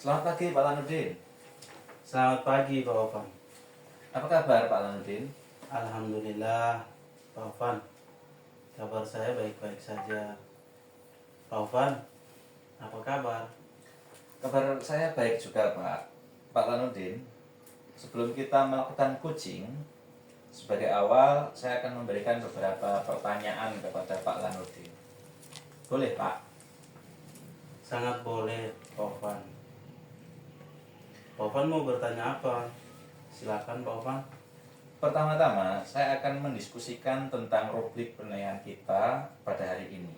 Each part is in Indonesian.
Selamat pagi Pak Lanudin. Selamat pagi Pak Ovan. Apa kabar Pak Lanudin? Alhamdulillah Pak Ovan, kabar saya baik-baik saja. Pak Ovan, apa kabar? Kabar saya baik juga Pak. Pak Lanudin, sebelum kita melakukan coaching, sebagai awal saya akan memberikan beberapa pertanyaan kepada Pak Lanudin. Boleh Pak? Sangat boleh Pak Ovan. Pak Ovan mau bertanya apa? Silakan Pak Ovan. Pertama-tama, saya akan mendiskusikan tentang rubrik penilaian kita pada hari ini,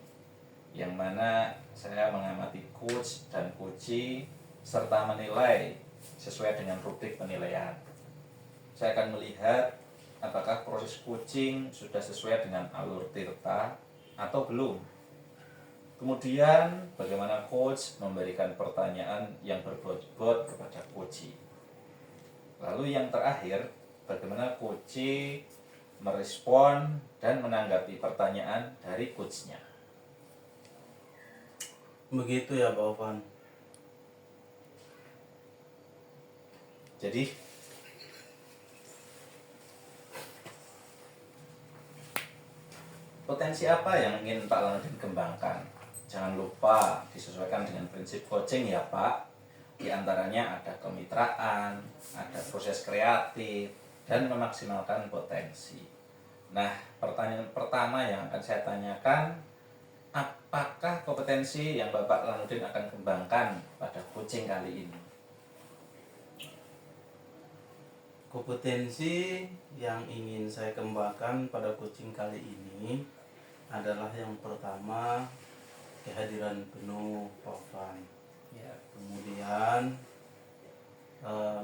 yang mana saya mengamati coach dan coachee serta menilai sesuai dengan rubrik penilaian. Saya akan melihat apakah proses coaching sudah sesuai dengan alur tirta atau belum. Kemudian bagaimana coach memberikan pertanyaan yang berbobot kepada coachee. Lalu yang terakhir, bagaimana coachee merespon dan menanggapi pertanyaan dari coachnya. Begitu ya Pak Ovan. Jadi potensi apa yang ingin Pak Lanudin kembangkan? Jangan lupa disesuaikan dengan prinsip coaching ya Pak. Di antaranya ada kemitraan, ada proses kreatif, dan memaksimalkan potensi. Nah, pertanyaan pertama yang akan saya tanyakan, apakah kompetensi yang Bapak Lanudin akan kembangkan pada coaching kali ini? Kompetensi yang ingin saya kembangkan pada coaching kali ini adalah yang pertama, kehadiran penuh Pak Ovan. Ya. Kemudian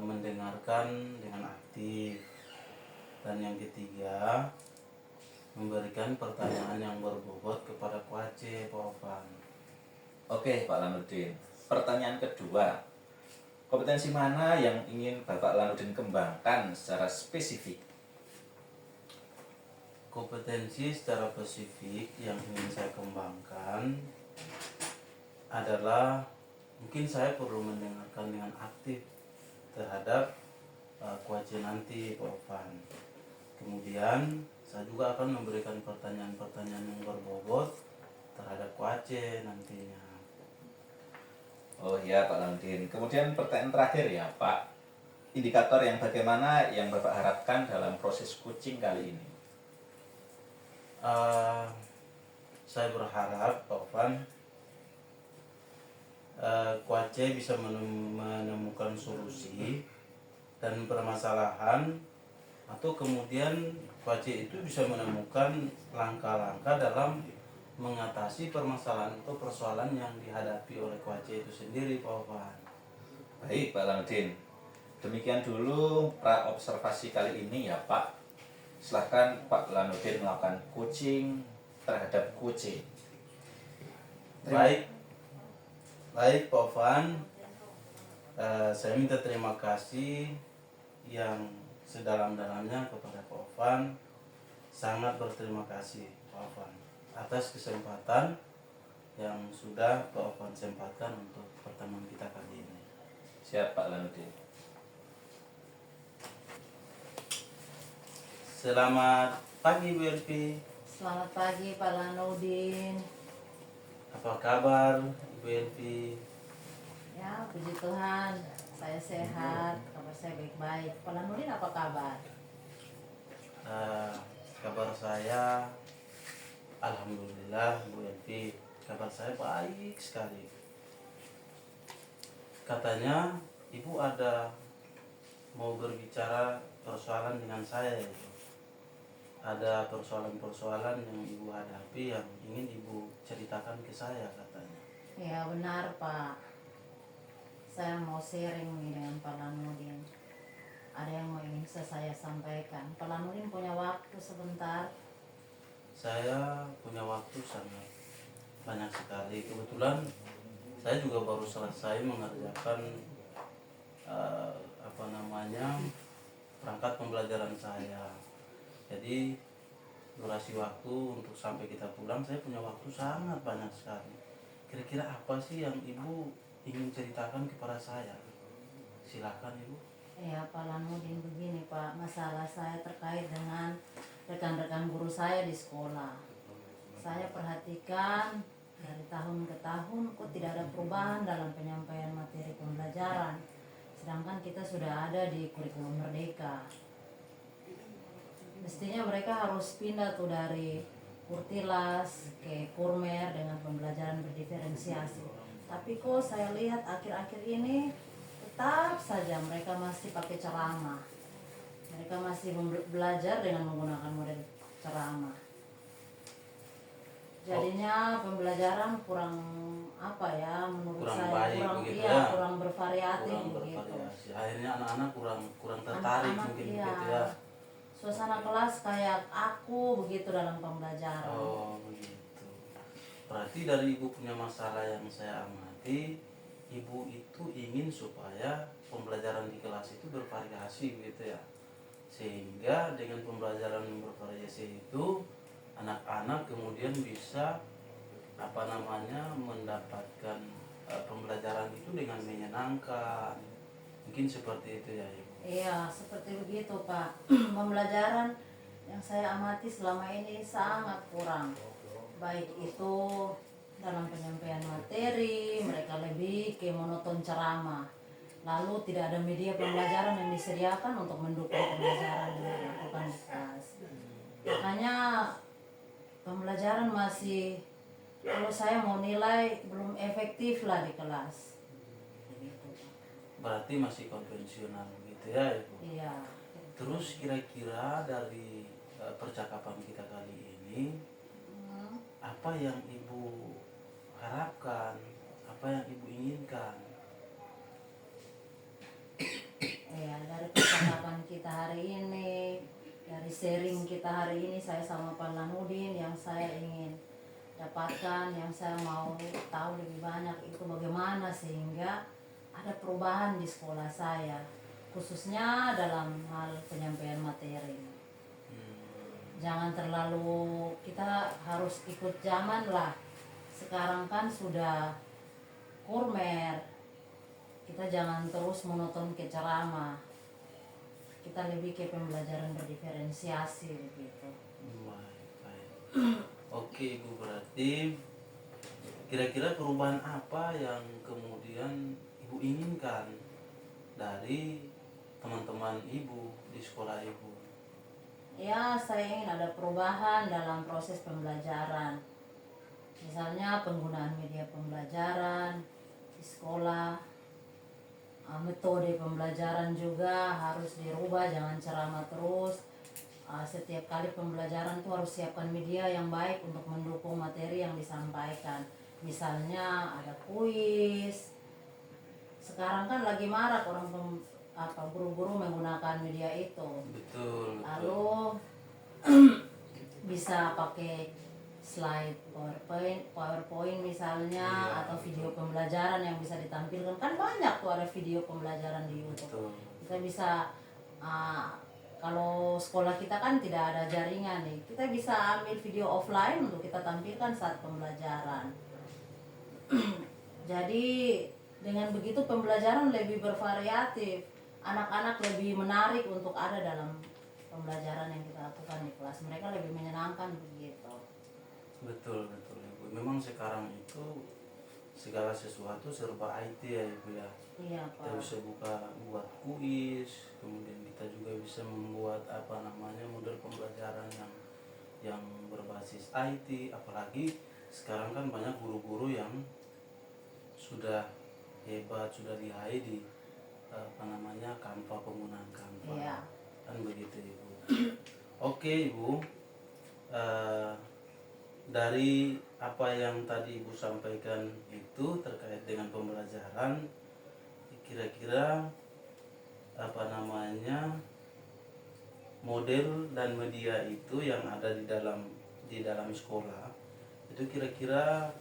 mendengarkan dengan aktif, dan yang ketiga, memberikan pertanyaan yang berbobot kepada coach Pak Ovan. Oke Pak Lanudin, pertanyaan kedua, kompetensi mana yang ingin Bapak Lanudin kembangkan secara spesifik? Kompetensi secara spesifik yang ingin saya kembangkan adalah mungkin saya perlu mendengarkan dengan aktif terhadap coach nanti Pak Ovan. Kemudian saya juga akan memberikan pertanyaan-pertanyaan yang berbobot terhadap coach nantinya. Oh iya Pak Lanudin. Kemudian pertanyaan terakhir ya Pak, indikator yang bagaimana yang Bapak harapkan dalam proses coaching kali ini? Saya berharap Pak Ovan, coach bisa menemukan solusi dan permasalahan, atau kemudian coach itu bisa menemukan langkah-langkah dalam mengatasi permasalahan atau persoalan yang dihadapi oleh coach itu sendiri Pak Ovan. Baik Pak Lanudin, demikian dulu pra-observasi kali ini ya Pak. Silahkan Pak Lanudin melakukan coaching terhadap coaching. Baik Pak Ovan, saya minta terima kasih yang sedalam-dalamnya kepada Pak Ovan. Sangat berterima kasih Pak Ovan atas kesempatan yang sudah Pak Ovan sempatkan untuk pertemuan kita kali ini. Siap Pak Lanudin. Selamat pagi Bu Elvi. Selamat pagi Pak Lanudin. Apa kabar Bu Elvi? Ya, puji Tuhan, saya sehat, kabar saya baik-baik. Pak Lanudin apa kabar? Kabar saya alhamdulillah Bu Elvi, kabar saya baik sekali. Katanya Ibu ada mau berbicara persoalan dengan saya itu. Ada persoalan-persoalan yang Ibu hadapi yang ingin Ibu ceritakan ke saya katanya. Ya benar Pak, saya mau sharing nih dengan Pak Lanudin. Ada yang mau ingin saya sampaikan. Pak Lanudin punya waktu sebentar? Saya punya waktu sangat banyak sekali. Kebetulan saya juga baru selesai mengerjakan perangkat pembelajaran saya. Jadi durasi waktu untuk sampai kita pulang saya punya waktu sangat banyak sekali. Kira-kira apa sih yang Ibu ingin ceritakan kepada saya? Silakan Ibu. Ya, Pak Lanudin, begini Pak, masalah saya terkait dengan rekan-rekan guru saya di sekolah. Saya perhatikan dari tahun ke tahun kok tidak ada perubahan dalam penyampaian materi pembelajaran. Sedangkan kita sudah ada di kurikulum Merdeka. Mestinya mereka harus pindah tuh dari Kurtilas ke Kurmer dengan pembelajaran berdiferensiasi. Tapi kok saya lihat akhir-akhir ini tetap saja mereka masih pakai ceramah. Mereka masih belajar dengan menggunakan model ceramah. Jadinya pembelajaran kurang apa ya, menurut Kurang saya baik kurang begitu iya, ya. kurang bervariatif Kurang begitu. bervariasi. Akhirnya anak-anak kurang tertarik Anak-anak, mungkin iya. begitu ya. Suasana kelas kayak aku begitu dalam pembelajaran. Oh begitu. Berarti dari Ibu punya masalah yang saya amati, Ibu itu ingin supaya pembelajaran di kelas itu bervariasi gitu ya. Sehingga dengan pembelajaran yang bervariasi itu anak-anak kemudian bisa mendapatkan pembelajaran itu dengan menyenangkan. Mungkin seperti itu ya Ibu. Iya, seperti begitu Pak. Pembelajaran yang saya amati selama ini sangat kurang. Baik itu dalam penyampaian materi, mereka lebih ke monoton ceramah. Lalu tidak ada media pembelajaran yang disediakan untuk mendukung pembelajaran yang dilakukan di kelas. Makanya pembelajaran masih, kalau saya mau nilai, belum efektif lah di kelas. Begitu, Pak. Berarti masih konvensional gitu ya Ibu. Iya. Terus kira-kira dari percakapan kita kali ini, apa yang Ibu harapkan, apa yang Ibu inginkan? Ya, dari percakapan kita hari ini, dari sharing kita hari ini, saya sama Pak Lanudin, yang saya ingin dapatkan, yang saya mau tahu lebih banyak itu bagaimana sehingga ada perubahan di sekolah saya, khususnya dalam hal penyampaian materi. Jangan terlalu, kita harus ikut zaman lah. Sekarang kan sudah kurmer, kita jangan terus monoton ke ceramah. Kita lebih ke pembelajaran berdiferensiasi begitu. Baik. Oke Ibu, berarti kira-kira perubahan apa yang kemudian Ibu inginkan dari teman-teman Ibu di sekolah Ibu? Ya, saya ingin ada perubahan dalam proses pembelajaran. Misalnya penggunaan media pembelajaran di sekolah, metode pembelajaran juga harus dirubah, jangan ceramah terus. Setiap kali pembelajaran tuh harus siapkan media yang baik untuk mendukung materi yang disampaikan. Misalnya ada kuis. Sekarang kan lagi marak orang guru-guru menggunakan media itu. Betul. Lalu bisa pakai slide PowerPoint misalnya, Iya, atau video pembelajaran yang bisa ditampilkan. Kan banyak tuh ada video pembelajaran di YouTube. Betul. Kita bisa kalau sekolah kita kan tidak ada jaringan nih, kita bisa ambil video offline untuk kita tampilkan saat pembelajaran. Jadi dengan begitu pembelajaran lebih bervariatif, anak-anak lebih menarik untuk ada dalam pembelajaran yang kita lakukan di kelas. Mereka lebih menyenangkan begitu. Betul Ibu. Memang sekarang itu segala sesuatu serba IT ya Ibu ya. Iya Kita Pak. bisa buat kuis, kemudian kita juga bisa membuat model pembelajaran yang berbasis IT. Apalagi sekarang kan banyak guru-guru yang sudah hebat, sudah lihai di Canva, penggunaan Canva. Iya. Kan begitu Ibu. Oke Ibu, dari apa yang tadi Ibu sampaikan itu terkait dengan pembelajaran, kira-kira model dan media itu yang ada di dalam sekolah itu kira-kira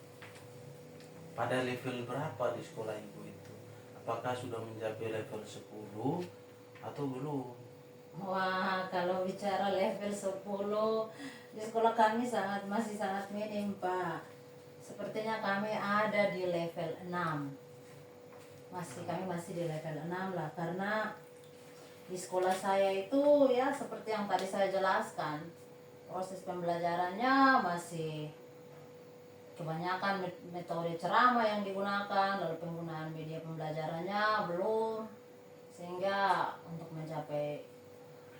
pada level berapa di sekolah Ibu itu? Apakah sudah mencapai level 10 atau belum? Wah, kalau bicara level 10 di sekolah kami masih sangat minim Pak. Sepertinya kami ada di level 6. kami masih di level 6 lah, karena di sekolah saya itu ya seperti yang tadi saya jelaskan, proses pembelajarannya masih kebanyakan metode ceramah yang digunakan, lalu penggunaan media pembelajarannya belum, sehingga untuk mencapai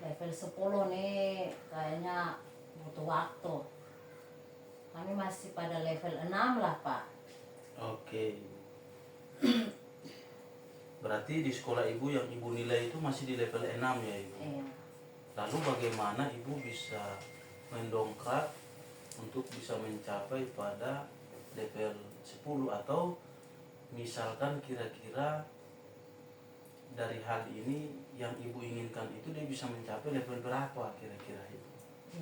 level 10 nih kayaknya butuh waktu. Kami masih pada level 6 lah Pak. Oke. Berarti di sekolah ibu yang ibu nilai itu masih di level 6 ya ibu? Iya. Lalu bagaimana ibu bisa mendongkrak untuk bisa mencapai pada level 10, atau misalkan kira-kira dari hal ini yang ibu inginkan itu dia bisa mencapai level berapa kira-kira ibu?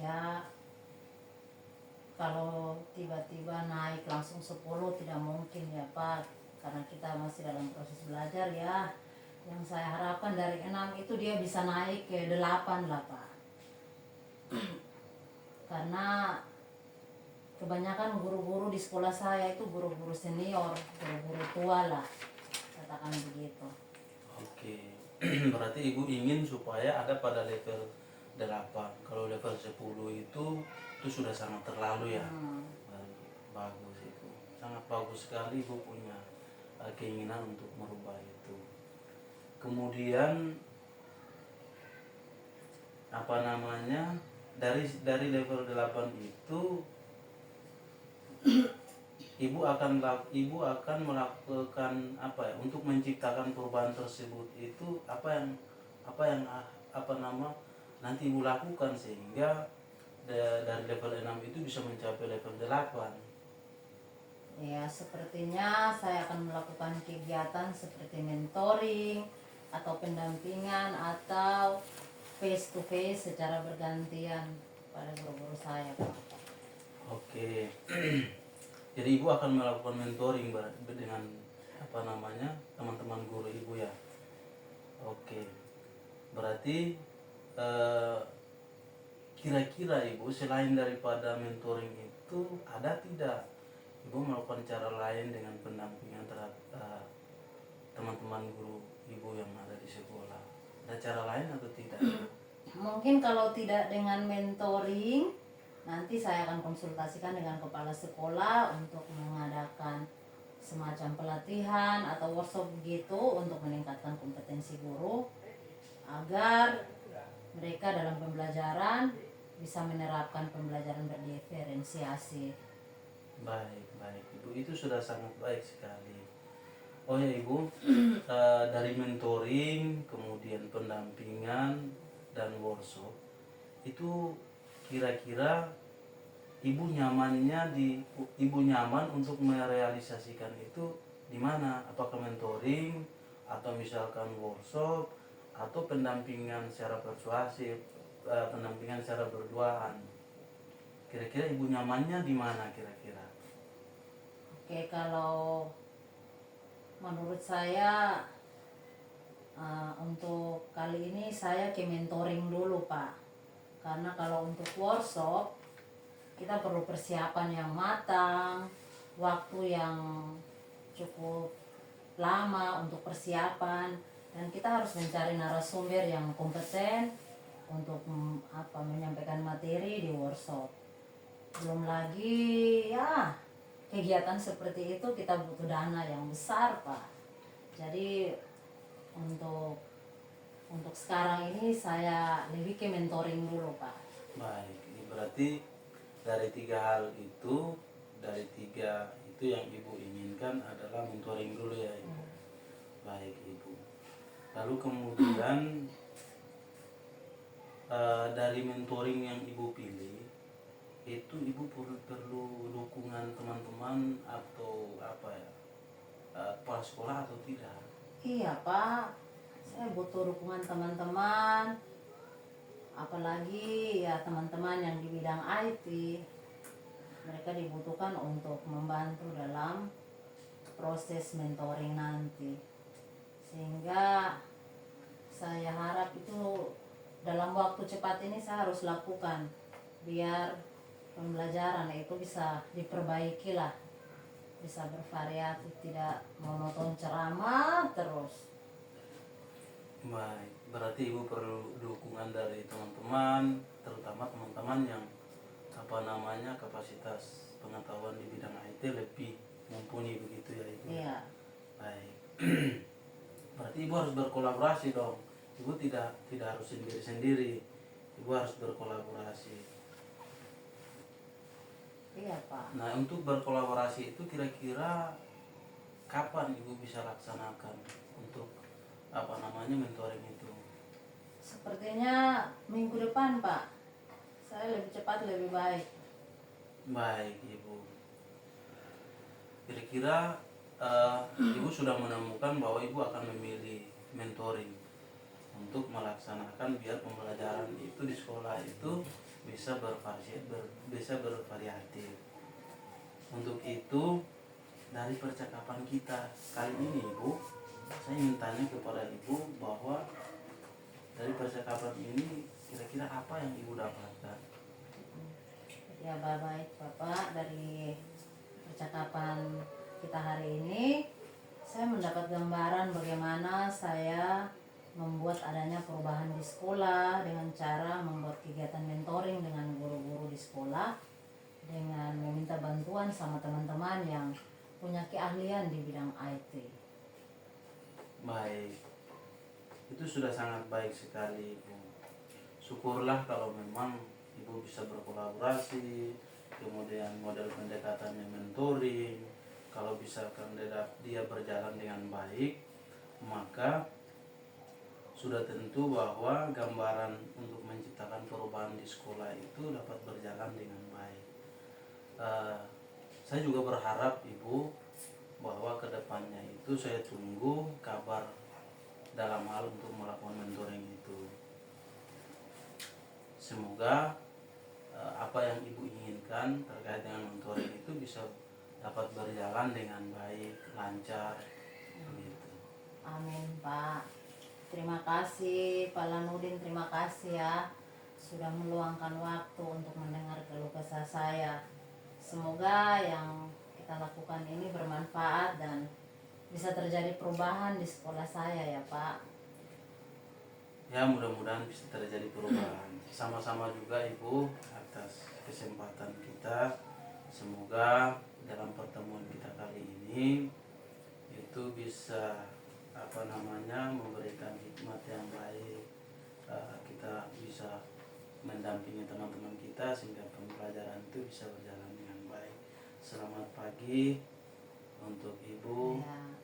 Ya, kalau tiba-tiba naik langsung 10 tidak mungkin ya Pak, karena kita masih dalam proses belajar ya. Yang saya harapkan dari 6 itu dia bisa naik ke 8 lah Pak. Karena kebanyakan guru-guru di sekolah saya itu guru-guru senior, guru-guru tua lah, katakan begitu. Oke. Berarti ibu ingin supaya ada pada level 8. Kalau level 10 itu sudah sangat terlalu ya. Bagus itu. Sangat bagus sekali ibu punya keinginan untuk merubah itu. Kemudian apa namanya? Dari level 8 itu ibu akan melakukan apa ya untuk menciptakan perubahan tersebut, itu apa yang nanti ibu lakukan sehingga dari level 6 itu bisa mencapai level 8. Ya, sepertinya saya akan melakukan kegiatan seperti mentoring atau pendampingan atau face to face secara bergantian pada guru-guru saya Pak. Oke. Jadi ibu akan melakukan mentoring dengan teman-teman guru ibu ya. Oke. Berarti kira-kira ibu selain daripada mentoring itu ada tidak ibu melakukan cara lain dengan pendampingan terhadap teman-teman guru ibu yang ada di sekolah? Ada cara lain atau tidak? Mungkin kalau tidak dengan mentoring, nanti saya akan konsultasikan dengan kepala sekolah untuk mengadakan semacam pelatihan atau workshop begitu untuk meningkatkan kompetensi guru agar mereka dalam pembelajaran bisa menerapkan pembelajaran berdiferensiasi. Baik ibu, itu sudah sangat baik sekali. Oh ya ibu, dari mentoring, kemudian pendampingan dan workshop, itu kira-kira ibu nyaman untuk merealisasikan itu di mana? Apakah mentoring atau misalkan workshop atau pendampingan secara persuasif, pendampingan secara berduaan? Kira-kira ibu nyamannya di mana kira-kira? Oke, kalau menurut saya untuk kali ini saya ke mentoring dulu Pak, karena kalau untuk workshop kita perlu persiapan yang matang, waktu yang cukup lama untuk persiapan, dan kita harus mencari narasumber yang kompeten untuk menyampaikan materi di workshop. Belum lagi ya kegiatan seperti itu kita butuh dana yang besar Pak. Jadi untuk sekarang ini saya lebih ke mentoring dulu Pak. Baik, ini berarti dari tiga itu yang ibu inginkan adalah mentoring dulu ya ibu. Baik ibu. Lalu kemudian dari mentoring yang ibu pilih itu ibu perlu dukungan teman-teman atau kepala sekolah atau tidak? Iya Pak, saya butuh dukungan teman-teman, apalagi ya teman-teman yang di bidang IT. Mereka dibutuhkan untuk membantu dalam proses mentoring nanti, sehingga saya harap itu dalam waktu cepat ini saya harus lakukan biar pembelajaran itu bisa diperbaiki lah bisa bervariatif, tidak monoton ceramah terus. Baik, berarti Ibu perlu dukungan dari teman-teman, terutama teman-teman yang kapasitas pengetahuan di bidang IT lebih mumpuni begitu ya Ibu. Iya. Baik. Berarti Ibu harus berkolaborasi dong. Ibu tidak harus sendiri-sendiri. Ibu harus berkolaborasi. Iya Pak. Nah, untuk berkolaborasi itu kira-kira kapan Ibu bisa laksanakan untuk mentoring itu? Sepertinya minggu depan Pak. Saya lebih cepat lebih baik. Baik Ibu. Kira-kira Ibu sudah menemukan bahwa Ibu akan memilih mentoring untuk melaksanakan biar pembelajaran itu di sekolah itu bisa bervariatif. Untuk itu dari percakapan kita kali ini Ibu, saya ingin tanya kepada Ibu bahwa dari percakapan ini kira-kira apa yang Ibu dapatkan? Ya baik Bapak, dari percakapan kita hari ini saya mendapat gambaran bagaimana saya membuat adanya perubahan di sekolah dengan cara membuat kegiatan mentoring dengan guru-guru di sekolah, dengan meminta bantuan sama teman-teman yang punya keahlian di bidang IT. Baik, itu sudah sangat baik sekali Ibu. Syukurlah kalau memang Ibu bisa berkolaborasi, kemudian model pendekatannya mentoring. Kalau misalkan dia berjalan dengan baik, maka sudah tentu bahwa gambaran untuk menciptakan perubahan di sekolah itu dapat berjalan dengan baik. Saya juga berharap Ibu bahwa kedepannya itu saya tunggu kabar dalam hal untuk melakukan mentoring itu. Semoga apa yang Ibu inginkan terkait dengan mentoring itu bisa dapat berjalan dengan baik, lancar, begitu. Amin Pak. Terima kasih Pak Lanudin, terima kasih ya sudah meluangkan waktu untuk mendengar keluh kesah saya. Semoga yang kita lakukan ini bermanfaat dan bisa terjadi perubahan di sekolah saya ya Pak. Ya, mudah-mudahan bisa terjadi perubahan. Sama-sama juga Ibu atas kesempatan kita. Semoga dalam pertemuan kita kali ini itu bisa memberikan hikmat yang baik. Kita bisa mendampingi teman-teman kita sehingga pembelajaran itu bisa berjalan dengan baik. Selamat pagi untuk Ibu. Ya.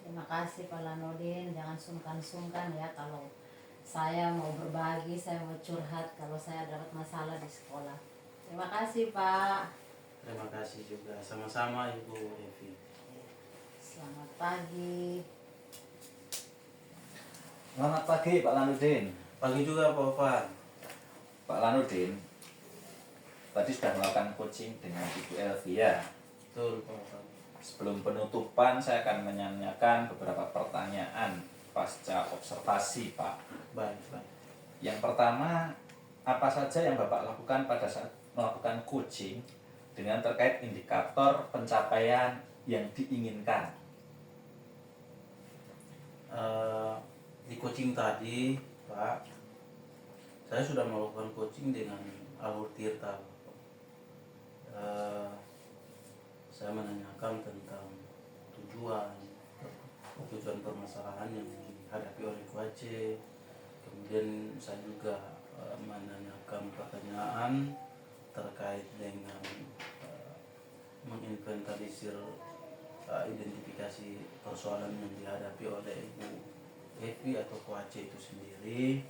Terima kasih Pak Lanudin, jangan sungkan-sungkan ya kalau saya mau berbagi, saya mau curhat kalau saya dapat masalah di sekolah. Terima kasih Pak. Terima kasih juga. Sama-sama Ibu Evi. Selamat pagi. Selamat pagi Pak Lanudin. Pagi juga Pak Ovan. Pak Lanudin, tadi sudah melakukan coaching dengan Ibu Elvia. Betul Pak Ovan. Sebelum penutupan saya akan menanyakan beberapa pertanyaan pasca observasi Pak. Baik. Yang pertama, apa saja yang Bapak lakukan pada saat melakukan coaching dengan terkait indikator pencapaian yang diinginkan? Di coaching tadi Pak, saya sudah melakukan coaching dengan alur Tirta. Saya menanyakan tentang tujuan permasalahan yang dihadapi oleh Kuace. Kemudian saya juga menanyakan pertanyaan terkait dengan menginventarisir identifikasi persoalan yang dihadapi oleh Ibu Evi atau Kuace itu sendiri.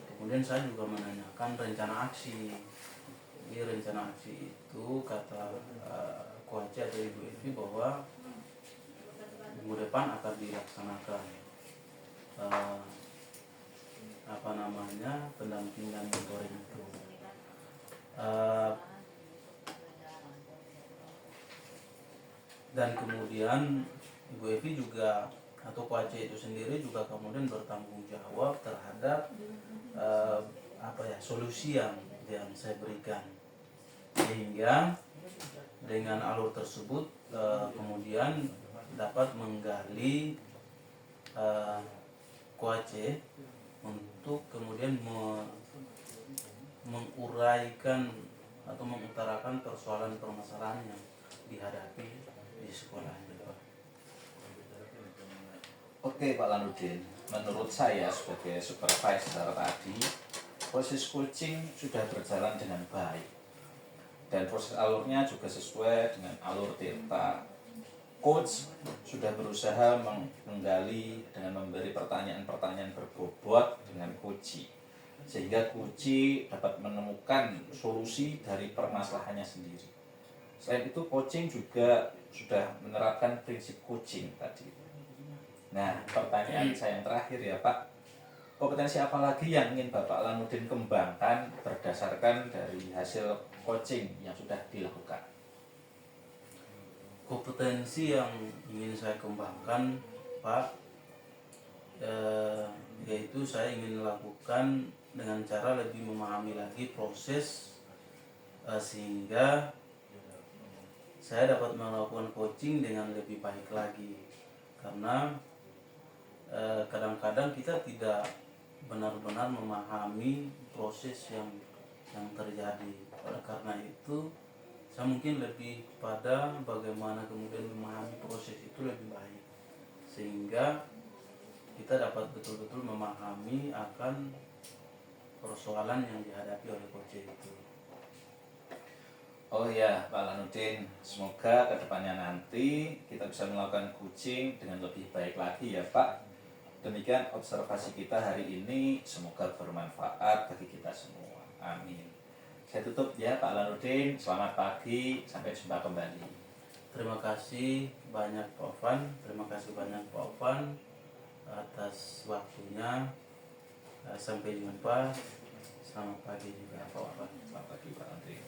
Kemudian saya juga menanyakan rencana aksi. Jadi rencana aksi itu kata Kuace atau Ibu Evi bahwa minggu depan akan dilaksanakan pendampingan mentoring itu. Dan kemudian Ibu Evi juga atau Kuace itu sendiri juga kemudian bertanggung jawab terhadap solusi yang saya berikan, sehingga dengan alur tersebut kemudian dapat menggali Coache untuk kemudian menguraikan atau mengutarakan permasalahan yang dihadapi di sekolahnya, Pak. Oke Pak Lanudin, menurut saya sebagai supervisor tadi, proses coaching sudah berjalan dengan baik dan proses alurnya juga sesuai dengan alur Tirta. Coach sudah berusaha menggali dengan memberi pertanyaan-pertanyaan berbobot dengan Kuci, sehingga Kuci dapat menemukan solusi dari permasalahannya sendiri. Selain itu, coaching juga sudah menerapkan prinsip coaching tadi. Nah, pertanyaan saya yang terakhir ya Pak, kompetensi apa lagi yang ingin Bapak Lanudin kembangkan berdasarkan dari hasil coaching yang sudah dilakukan? Kompetensi yang ingin saya kembangkan, Pak, yaitu saya ingin melakukan dengan cara lebih memahami lagi proses sehingga saya dapat melakukan coaching dengan lebih baik lagi, karena kadang-kadang kita tidak benar-benar memahami proses yang terjadi. Oleh karena itu saya mungkin lebih pada bagaimana kemudian memahami proses itu lebih baik, sehingga kita dapat betul-betul memahami akan persoalan yang dihadapi oleh coach itu. Oh ya Pak Lanudin, semoga kedepannya nanti kita bisa melakukan coaching dengan lebih baik lagi ya Pak. Demikian observasi kita hari ini, semoga bermanfaat bagi kita semua. Amin. Saya tutup ya Pak Lanudin, selamat pagi, sampai jumpa kembali. Terima kasih banyak Pak Ovan, terima kasih banyak Pak Ovan atas waktunya. Sampai jumpa, selamat pagi juga Pak Ovan. Selamat pagi Pak Lanudin.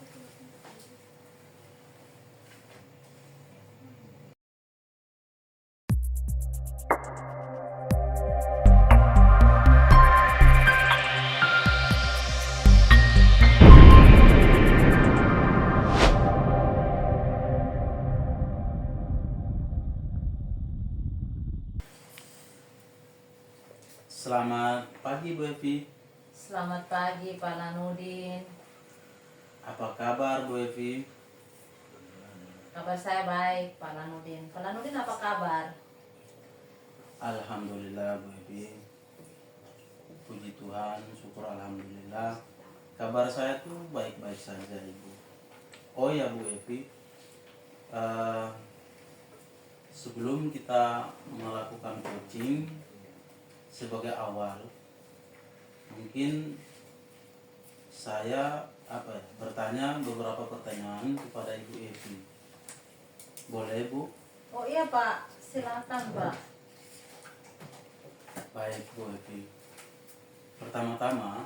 Selamat pagi Bu Evi. Selamat pagi Pak Lanudin. Apa kabar Bu Evi? Kabar saya baik Pak Lanudin. Pak Lanudin apa kabar? Alhamdulillah Bu Evi. Puji Tuhan, syukur alhamdulillah. Kabar saya tuh baik-baik saja Ibu. Oh ya Bu Evi, sebelum kita melakukan coaching, sebagai awal mungkin saya bertanya beberapa pertanyaan kepada Ibu Evi. Boleh Bu? Oh iya Pak, silakan Pak. Baik Bu Evi. Pertama-tama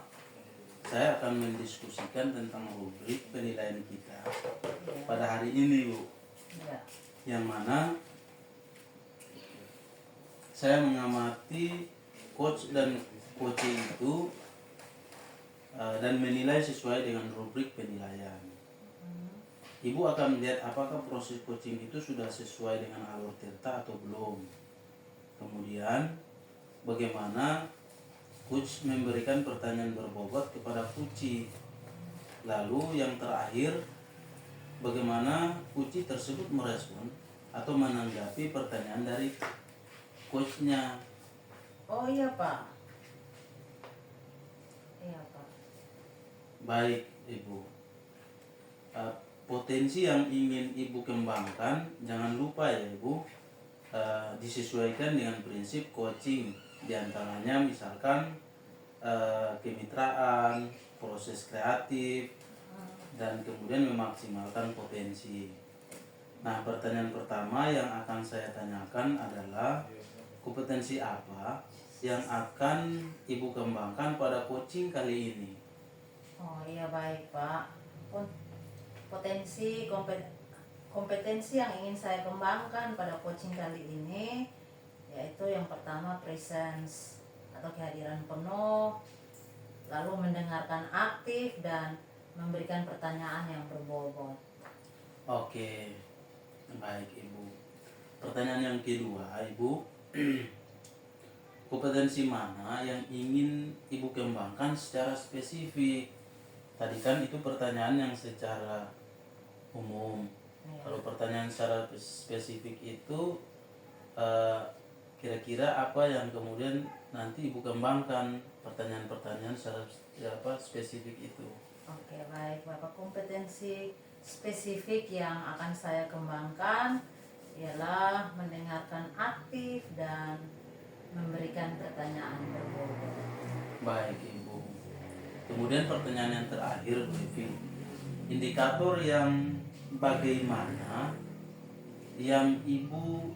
saya akan mendiskusikan tentang rubrik penilaian kita pada hari ini Bu. Ya. Yang mana saya mengamati coach dan coaching itu dan menilai sesuai dengan rubrik penilaian. Ibu akan melihat apakah proses coaching itu sudah sesuai dengan alur Tirta atau belum. Kemudian bagaimana coach memberikan pertanyaan berbobot kepada Kuci. Lalu yang terakhir, bagaimana Kuci tersebut merespon atau menanggapi pertanyaan dari coachnya. Oh iya Pak. Iya Pak. Baik Ibu, potensi yang ingin Ibu kembangkan jangan lupa ya Ibu, disesuaikan dengan prinsip coaching. Di antaranya misalkan kemitraan, proses kreatif, dan kemudian memaksimalkan potensi. Nah, pertanyaan pertama yang akan saya tanyakan adalah kompetensi apa yang akan Ibu kembangkan pada coaching kali ini? Oh iya baik Pak. Kompetensi yang ingin saya kembangkan pada coaching kali ini yaitu yang pertama presence atau kehadiran penuh, lalu mendengarkan aktif dan memberikan pertanyaan yang berbobot. Oke, baik Ibu. Pertanyaan yang kedua, Ibu, kompetensi mana yang ingin Ibu kembangkan secara spesifik? Tadi kan itu pertanyaan yang secara umum. Ya. Kalau pertanyaan secara spesifik itu eh, kira-kira apa yang kemudian nanti Ibu kembangkan pertanyaan-pertanyaan secara spesifik itu? Oke, baik Bapak. Kompetensi spesifik yang akan saya kembangkan ialah mendengarkan aktif dan memberikan pertanyaan berbobot. Baik Ibu. Kemudian pertanyaan yang terakhir Bu Evi, indikator yang bagaimana yang Ibu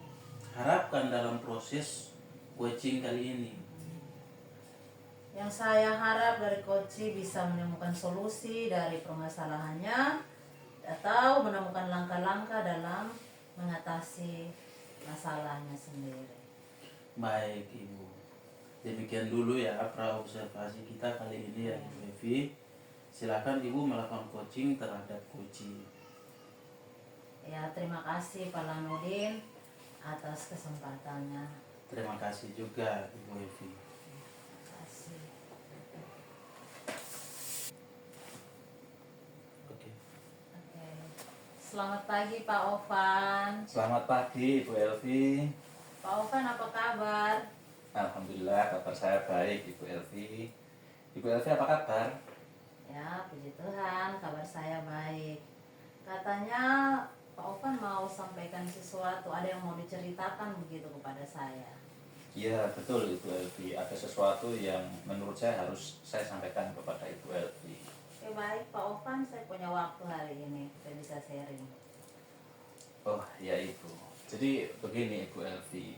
harapkan dalam proses coaching kali ini? Yang saya harap dari coach bisa menemukan solusi dari permasalahannya atau menemukan langkah-langkah dalam mengatasi masalahnya sendiri. Baik Ibu, demikian dulu ya praobservasi kita kali ini ya Ibu Evi. Silakan Ibu melakukan coaching terhadap coaching. Ya, terima kasih Pak Lanudin atas kesempatannya. Terima kasih juga Ibu Evi. Terima kasih. Oke. Oke. Selamat pagi Pak Ovan. Selamat pagi Ibu Elvi. Pak Ovan, apa kabar? Alhamdulillah kabar saya baik Ibu Elvi. Ibu Elvi apa kabar? Ya, puji Tuhan, kabar saya baik. Katanya Pak Ovan mau sampaikan sesuatu, ada yang mau diceritakan begitu kepada saya. Iya betul Ibu Elvi, ada sesuatu yang menurut saya harus saya sampaikan kepada Ibu Elvi. Oke, baik Pak Ovan, saya punya waktu hari ini, saya bisa sharing. Oh ya Ibu, jadi begini Ibu Elvi,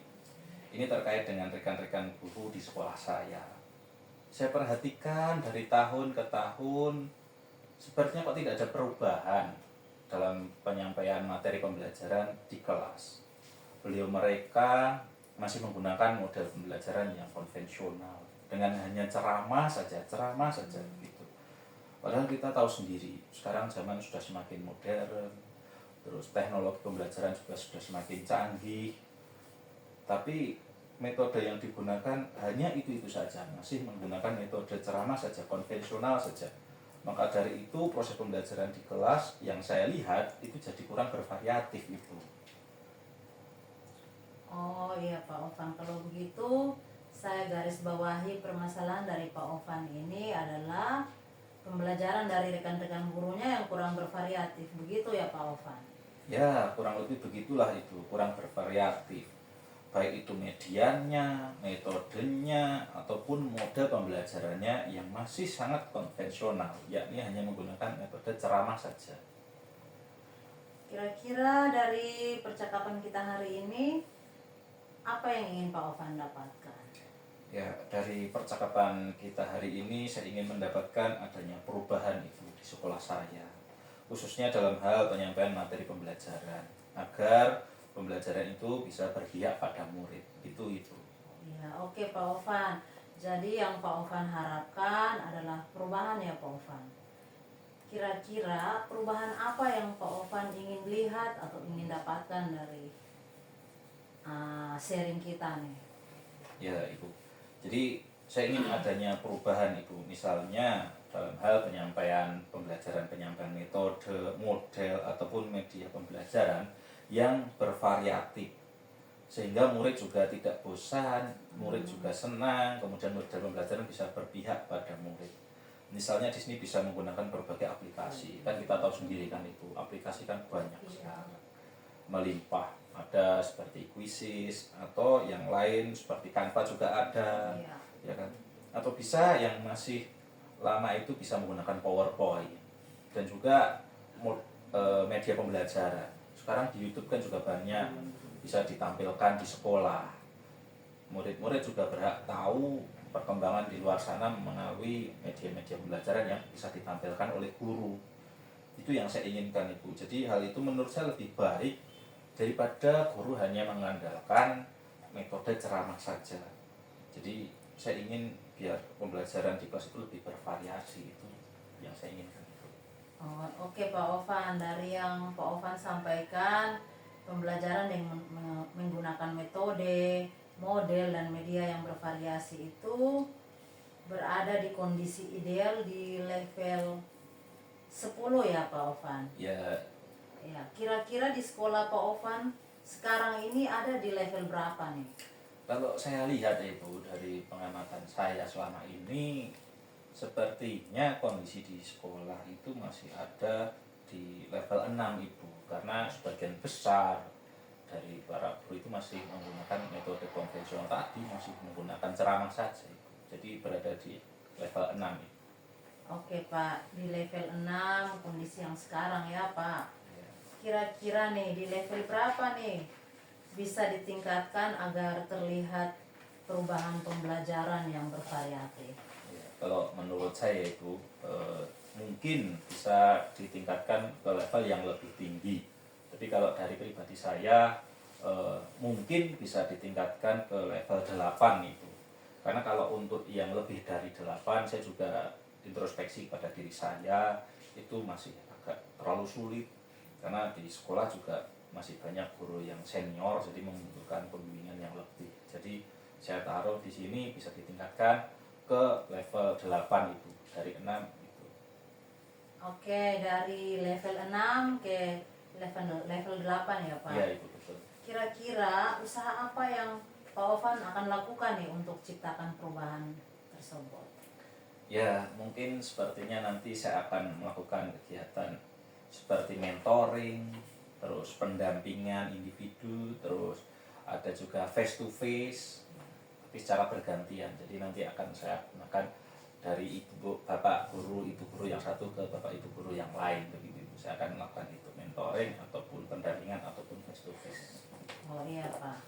ini terkait dengan rekan-rekan guru di sekolah saya. Saya perhatikan dari tahun ke tahun, sepertinya kok tidak ada perubahan dalam penyampaian materi pembelajaran di kelas. Beliau mereka masih menggunakan model pembelajaran yang konvensional dengan hanya ceramah saja gitu. Padahal kita tahu sendiri, sekarang zaman sudah semakin modern, terus teknologi pembelajaran juga sudah semakin canggih. Tapi metode yang digunakan hanya itu saja, masih menggunakan metode ceramah saja, konvensional saja. Maka dari itu proses pembelajaran di kelas yang saya lihat itu jadi kurang bervariatif itu. Oh iya Pak Ovan, kalau begitu saya garis bawahi permasalahan dari Pak Ovan ini adalah pembelajaran dari rekan-rekan gurunya yang kurang bervariatif, begitu ya Pak Ovan? Ya, kurang lebih begitulah itu, kurang bervariatif. Baik itu mediannya, metodenya, ataupun model pembelajarannya yang masih sangat konvensional, yakni hanya menggunakan metode ceramah saja. Kira-kira dari percakapan kita hari ini, apa yang ingin Pak Ovan dapatkan? Ya, dari percakapan kita hari ini saya ingin mendapatkan adanya perubahan itu di sekolah saya, khususnya dalam hal penyampaian materi pembelajaran, agar pembelajaran itu bisa berpihak pada murid. Itu. Ya, oke Pak Ovan. Jadi yang Pak Ovan harapkan adalah perubahan ya Pak Ovan. Kira-kira perubahan apa yang Pak Ovan ingin lihat atau ingin dapatkan dari sharing kita nih? Ya, Ibu. Jadi saya ingin adanya perubahan Ibu, misalnya dalam hal penyampaian pembelajaran, penyampaian metode, model, ataupun media pembelajaran yang bervariatif. Sehingga murid juga tidak bosan, murid juga senang, kemudian model pembelajaran bisa berpihak pada murid. Misalnya di sini bisa menggunakan berbagai aplikasi, kan kita tahu sendiri kan Ibu, aplikasi kan banyak sekarang, melimpah. Ada seperti Quizzes atau yang lain seperti Canva juga ada, ya kan? Atau bisa yang masih lama itu bisa menggunakan PowerPoint dan juga media pembelajaran. Sekarang di YouTube kan juga banyak bisa ditampilkan di sekolah. Murid-murid juga berhak tahu perkembangan di luar sana melalui media-media pembelajaran yang bisa ditampilkan oleh guru. Itu yang saya inginkan Ibu. Jadi hal itu menurut saya lebih baik daripada guru hanya mengandalkan metode ceramah saja. Jadi saya ingin biar pembelajaran di kelas itu lebih bervariasi, itu yang saya inginkan. Oh, oke Pak Ovan, dari yang Pak Ovan sampaikan, pembelajaran yang menggunakan metode, model, dan media yang bervariasi itu berada di kondisi ideal di level 10 ya Pak Ovan. Ya, Ya, kira-kira di sekolah Pak Ovan sekarang ini ada di level berapa nih? kalau saya lihat Ibu dari pengamatan saya selama ini, sepertinya kondisi di sekolah itu masih ada di level 6 Ibu. Karena sebagian besar dari para guru itu masih menggunakan metode konvensional tadi, masih menggunakan ceramah saja Ibu. Jadi berada di level 6 Ibu. Oke Pak, di level 6 kondisi yang sekarang ya Pak. Ya. Kira-kira nih di level berapa nih bisa ditingkatkan agar terlihat perubahan pembelajaran yang bervariatif? Ya, kalau menurut saya itu mungkin bisa ditingkatkan ke level yang lebih tinggi. Tapi kalau dari pribadi saya mungkin bisa ditingkatkan ke level 8 itu. Karena kalau untuk yang lebih dari 8 saya juga introspeksi pada diri saya itu masih agak terlalu sulit. Karena di sekolah juga masih banyak guru yang senior jadi membutuhkan pembimbingan yang lebih. Jadi saya taruh di sini bisa ditingkatkan ke level 8 itu dari 6 itu. Oke, dari level 6 ke level 8 ya Pak. Iya itu betul. Kira-kira usaha apa yang Pak Ovan akan lakukan nih untuk ciptakan perubahan tersebut? Ya mungkin sepertinya nanti saya akan melakukan kegiatan seperti mentoring, terus pendampingan individu, terus ada juga face to face, tapi secara bergantian. Jadi nanti akan saya gunakan dari bapak guru, ibu guru yang satu ke bapak ibu guru yang lain begitu. Saya akan melakukan itu mentoring ataupun pendampingan ataupun face to face. Oh iya Pak.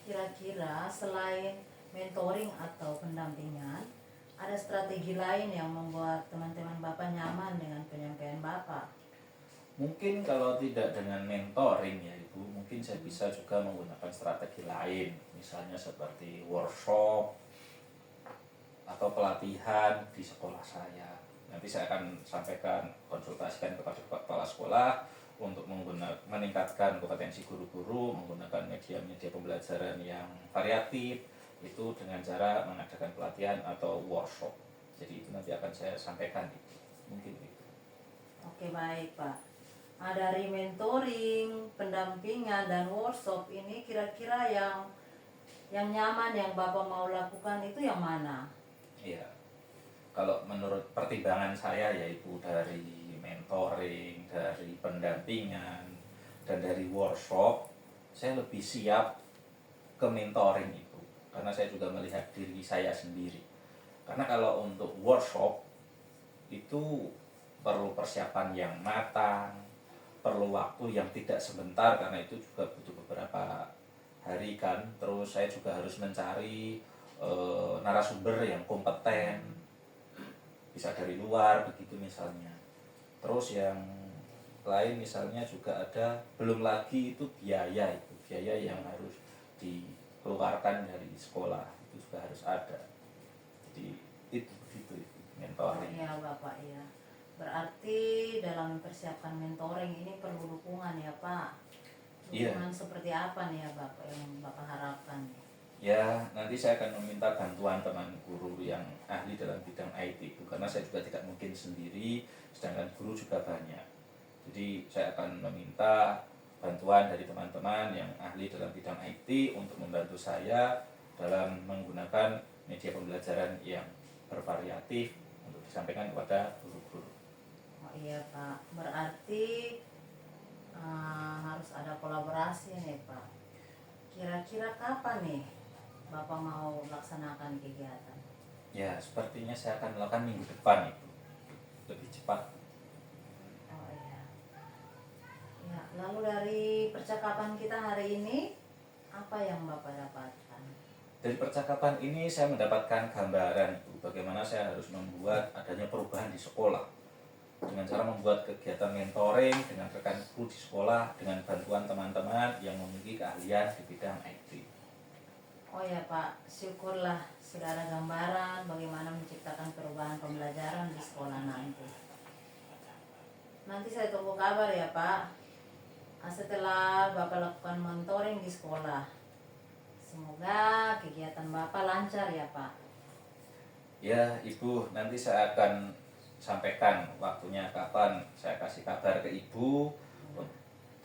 Kira-kira selain mentoring atau pendampingan, ada strategi lain yang membuat teman-teman Bapak nyaman dengan penyampaian Bapak? Mungkin kalau tidak dengan mentoring ya Ibu, mungkin saya bisa juga menggunakan strategi lain, misalnya seperti workshop atau pelatihan di sekolah saya. Nanti saya akan sampaikan, konsultasikan kepada kepala sekolah untuk meningkatkan kompetensi guru-guru menggunakan media-media pembelajaran yang variatif, itu dengan cara mengadakan pelatihan atau workshop. Jadi itu nanti akan saya sampaikan itu. Mungkin itu. Oke baik Pak. Nah, dari mentoring, pendampingan, dan workshop ini kira-kira yang nyaman yang Bapak mau lakukan itu yang mana? Iya. Kalau menurut pertimbangan saya yaitu dari mentoring, dari pendampingan, dan dari workshop, saya lebih siap ke mentoring itu. Karena saya juga melihat diri saya sendiri. Karena kalau untuk workshop itu perlu persiapan yang matang, perlu waktu yang tidak sebentar karena itu juga butuh beberapa hari kan. Terus saya juga harus mencari narasumber yang kompeten, bisa dari luar begitu misalnya. Terus yang lain misalnya juga ada, belum lagi itu biaya yang harus dikeluarkan dari sekolah itu juga harus ada. Jadi itu begitu itu Oh mentoring. iya Bapak ya. Berarti dalam mempersiapkan mentoring ini perlu dukungan ya Pak. Iya. Dukungan seperti apa nih ya Bapak yang Bapak harapkan? Ya, nanti saya akan meminta bantuan teman guru yang ahli dalam bidang IT itu karena saya juga tidak mungkin sendiri, sedangkan guru juga banyak. Jadi saya akan meminta bantuan dari teman-teman yang ahli dalam bidang IT untuk membantu saya dalam menggunakan media pembelajaran yang bervariatif untuk disampaikan kepada guru-guru. Oh iya Pak. Berarti harus ada kolaborasi nih Pak. Kira-kira kapan nih Bapak mau laksanakan kegiatan? Ya, sepertinya saya akan melakukan minggu depan itu. Lebih cepat. Oh iya. Ya, lalu dari percakapan kita hari ini, apa yang Bapak dapatkan? Dari percakapan ini saya mendapatkan gambaran itu bagaimana saya harus membuat adanya perubahan di sekolah dengan cara membuat kegiatan mentoring dengan rekan guru di sekolah dengan bantuan teman-teman yang memiliki keahlian di bidang IT. Oh ya Pak, syukurlah sudah ada gambaran bagaimana menciptakan perubahan pembelajaran di sekolah nanti. Nanti saya tunggu kabar ya Pak. Setelah Bapak lakukan mentoring di sekolah, semoga kegiatan Bapak lancar ya Pak. Ya Ibu, nanti saya akan sampaikan waktunya kapan saya kasih kabar ke Ibu.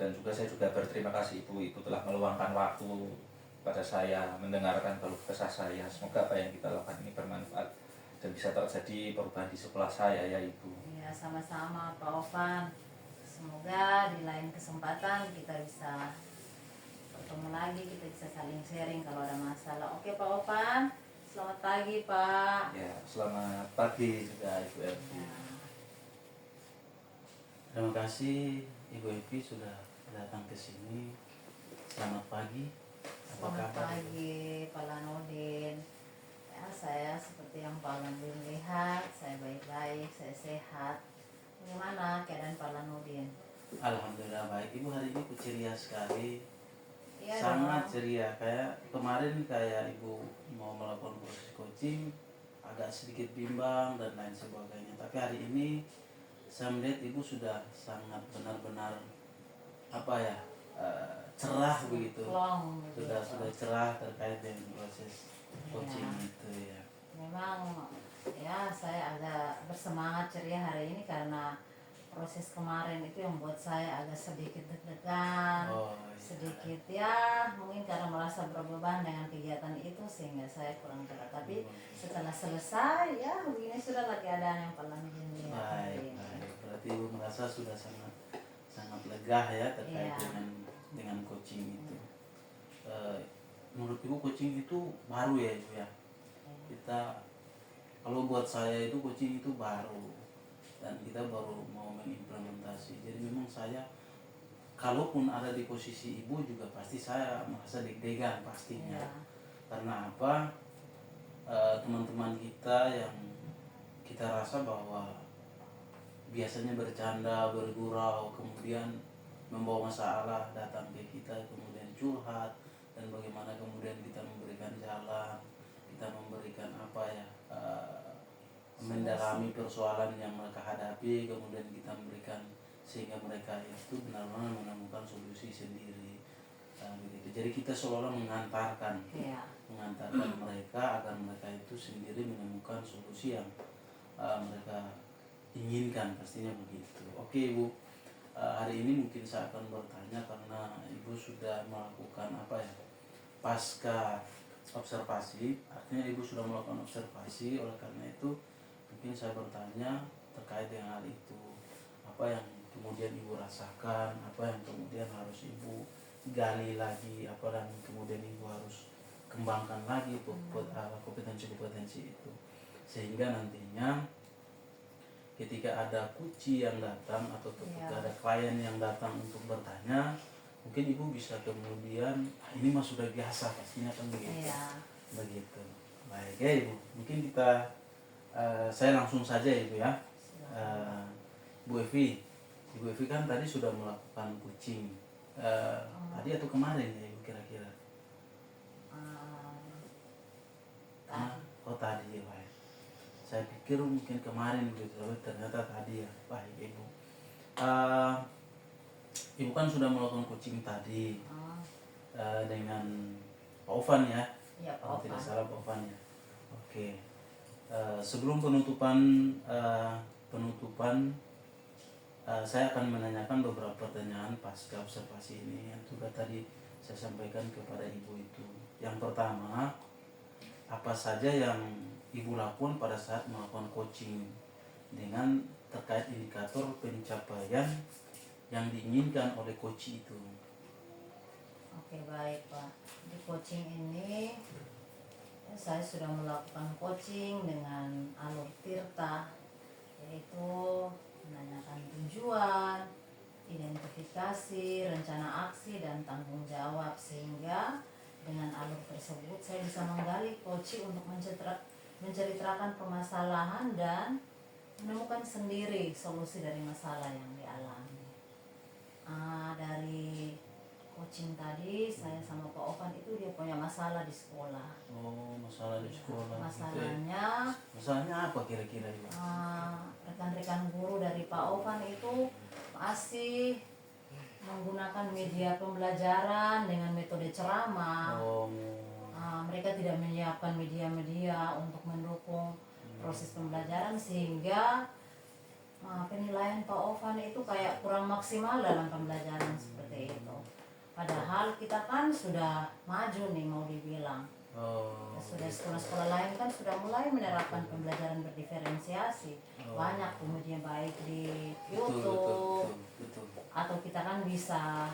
Dan juga saya juga berterima kasih Ibu telah meluangkan waktu pada saya, mendengarkan keluh kesah saya. Semoga apa yang kita lakukan ini bermanfaat dan bisa terjadi perubahan di sekolah saya ya Ibu. Ya sama-sama Pak Ovan. Semoga di lain kesempatan kita bisa bertemu lagi, kita bisa saling sharing kalau ada masalah. Oke Pak Ovan, selamat pagi Pak. Ya, selamat pagi juga Ibu Evi. Ya. Terima kasih Ibu Evi sudah datang ke sini. Selamat pagi. Apa Selamat kabar? pagi Pak Lanudin. Ya, saya seperti yang Pak Lanudin lihat, saya baik-baik, saya sehat. Bagaimana keadaan Pak Lanudin? Alhamdulillah baik. Ibu hari ini ceria sekali. Iya Sangat dong. ceria. Kayak kemarin kayak Ibu mau melakukan proses coaching agak sedikit bimbang dan lain sebagainya. Tapi hari ini saya melihat Ibu sudah sangat benar-benar apa ya, cerah begitu. Plong, begitu. Sudah cerah terkait dengan proses coaching Iya. itu ya. Memang ya saya agak bersemangat ceria hari ini karena proses kemarin itu yang buat saya agak sedikit deg-degan, Oh, iya. sedikit ya mungkin karena merasa berbeban dengan kegiatan itu sehingga saya kurang gerak. Tapi setelah selesai ya begini sudah lagi keadaan yang paling Baik, baik. baik. Berarti Ibu merasa sudah sangat sangat lega ya terkait Iya. dengan coaching itu. Menurut Ibu coaching itu baru ya Ibu ya. Kita kalau buat saya itu coaching itu baru dan kita baru mau mengimplementasi. Jadi memang saya kalaupun ada di posisi Ibu juga pasti saya merasa deg-degan pastinya. Iya. Karena apa? Teman-teman kita yang kita rasa bahwa biasanya bercanda, bergurau, kemudian membawa masalah datang ke kita, kemudian curhat, dan bagaimana kemudian kita memberikan jalan, kita memberikan apa ya, mendalami persoalan yang mereka hadapi, kemudian kita memberikan sehingga mereka itu benar-benar menemukan solusi sendiri. Begitu. Jadi kita seolah mengantarkan Iya. mereka agar mereka itu sendiri menemukan solusi yang mereka inginkan, pastinya begitu. Oke Ibu, hari ini mungkin saya akan bertanya karena Ibu sudah melakukan apa ya, pasca observasi, artinya Ibu sudah melakukan observasi. Oleh karena itu mungkin saya bertanya terkait dengan hal itu, apa yang kemudian Ibu rasakan, apa yang kemudian harus Ibu gali lagi, apa yang kemudian Ibu harus kembangkan lagi kompetensi-kompetensi itu, sehingga nantinya ketika ada kuci yang datang atau ketika ada klien yang datang untuk bertanya, mungkin Ibu bisa kemudian ini mah sudah biasa, pastinya kan begitu. Iya. Begitu. Baik ya Ibu, mungkin kita saya langsung saja Ibu ya. Bu Evi, Ibu Evi kan tadi sudah melakukan coaching tadi atau kemarin ya Ibu kira-kira? Oh tadi ya Pak. Saya pikir mungkin kemarin gitu, tapi ternyata tadi ya. Baik Ibu. Ibu kan sudah melakukan coaching tadi dengan Pak Ovan ya. Iya Pak Kalau Ovan. tidak salah Pak Ovan ya. Oke. Sebelum penutupan saya akan menanyakan beberapa pertanyaan pasca observasi ini yang juga tadi saya sampaikan kepada Ibu itu. Yang pertama, apa saja yang Ibu lakukan pada saat melakukan coaching dengan terkait indikator pencapaian yang diinginkan oleh coach itu? Oke baik Pak. Di coaching ini saya sudah melakukan coaching dengan alur Tirta, yaitu menanyakan tujuan, identifikasi, rencana aksi, dan tanggung jawab, sehingga dengan alur tersebut saya bisa menggali coaching untuk menceritakan permasalahan dan menemukan sendiri solusi dari masalah yang dialami. Dari coaching tadi saya sama Pak Ovan itu dia punya masalah di sekolah. Oh, masalah di sekolah. Masalahnya Masalahnya apa kira-kira Ibu? rekan-rekan guru dari Pak Ovan itu masih menggunakan media pembelajaran dengan metode ceramah. Mereka tidak menyiapkan media-media untuk mendukung proses pembelajaran, sehingga penilaian Pak Ovan itu kayak kurang maksimal dalam pembelajaran seperti itu. Padahal kita kan sudah maju nih, mau dibilang. Sudah sekolah-sekolah lain kan sudah mulai menerapkan pembelajaran berdiferensiasi. Banyak kemudian baik di YouTube, betul. atau kita kan bisa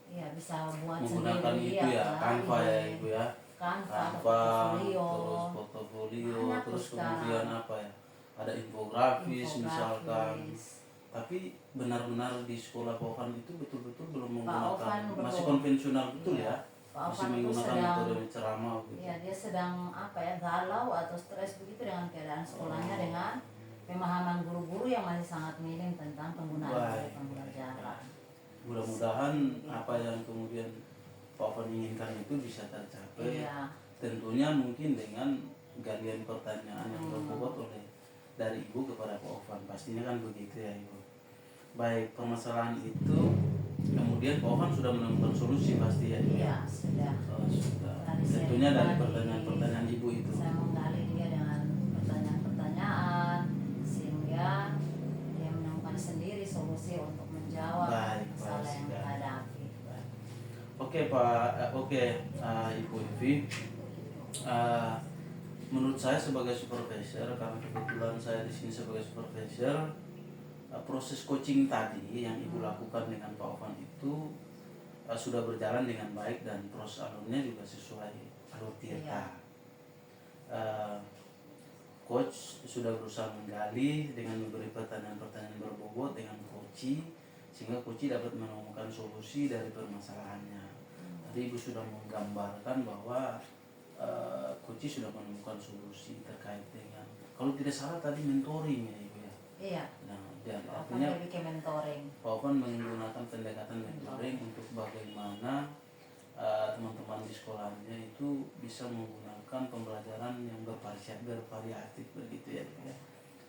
buat Menggunakan sendiri itu ya, Canva ya Ibu ya. Canva atau Canva, portfolio. terus portofolio, Banyak terus sekarang. kemudian apa ya? Ada infografis misalkan. Tapi benar-benar di sekolah Pak Ovan itu betul-betul belum menggunakan, masih konvensional betul ya. Pak Masih Ovan itu menggunakan metode ceramah gitu. Ya, dia sedang galau atau stres begitu dengan keadaan sekolahnya, dengan pemahaman guru-guru yang masih sangat minim tentang penggunaan metode pembelajaran. Mudah-mudahan apa yang kemudian Pak Ovan inginkan itu bisa tercapai. Iya. Tentunya mungkin dengan galian pertanyaan yang berbobot oleh dari Ibu kepada Pak Ovan, pastinya kan begitu ya Ibu. Baik, permasalahan itu kemudian Pak Ovan sudah menemukan solusi pasti ya Ibu. Iya, sudah. Sudah. Tentunya dari pertanyaan-pertanyaan Ibu itu. Saya menggali dia dengan pertanyaan-pertanyaan sehingga dia menemukan sendiri solusi untuk menjawab masalah yang dihadapi. Oke Pak, Ibu Evi. Menurut saya sebagai supervisor, karena kebetulan saya di sini sebagai supervisor, proses coaching tadi yang Ibu lakukan dengan Pak Ovan itu sudah berjalan dengan baik dan proses alurnya juga sesuai alur Tirta. Coach sudah berusaha menggali dengan memberi pertanyaan-pertanyaan berbobot dengan coach, sehingga coach dapat menemukan solusi dari permasalahannya. Tadi Ibu sudah menggambarkan bahwa coach sudah menemukan solusi terkait dengan, kalau tidak salah tadi mentoring ya Ibu ya. Iya. Nah, dan Pak artinya Ovan bikin mentoring. Pak Ovan menggunakan pendekatan mentoring untuk bagaimana teman-teman di sekolahnya itu bisa menggunakan pembelajaran yang bervariatif begitu ya.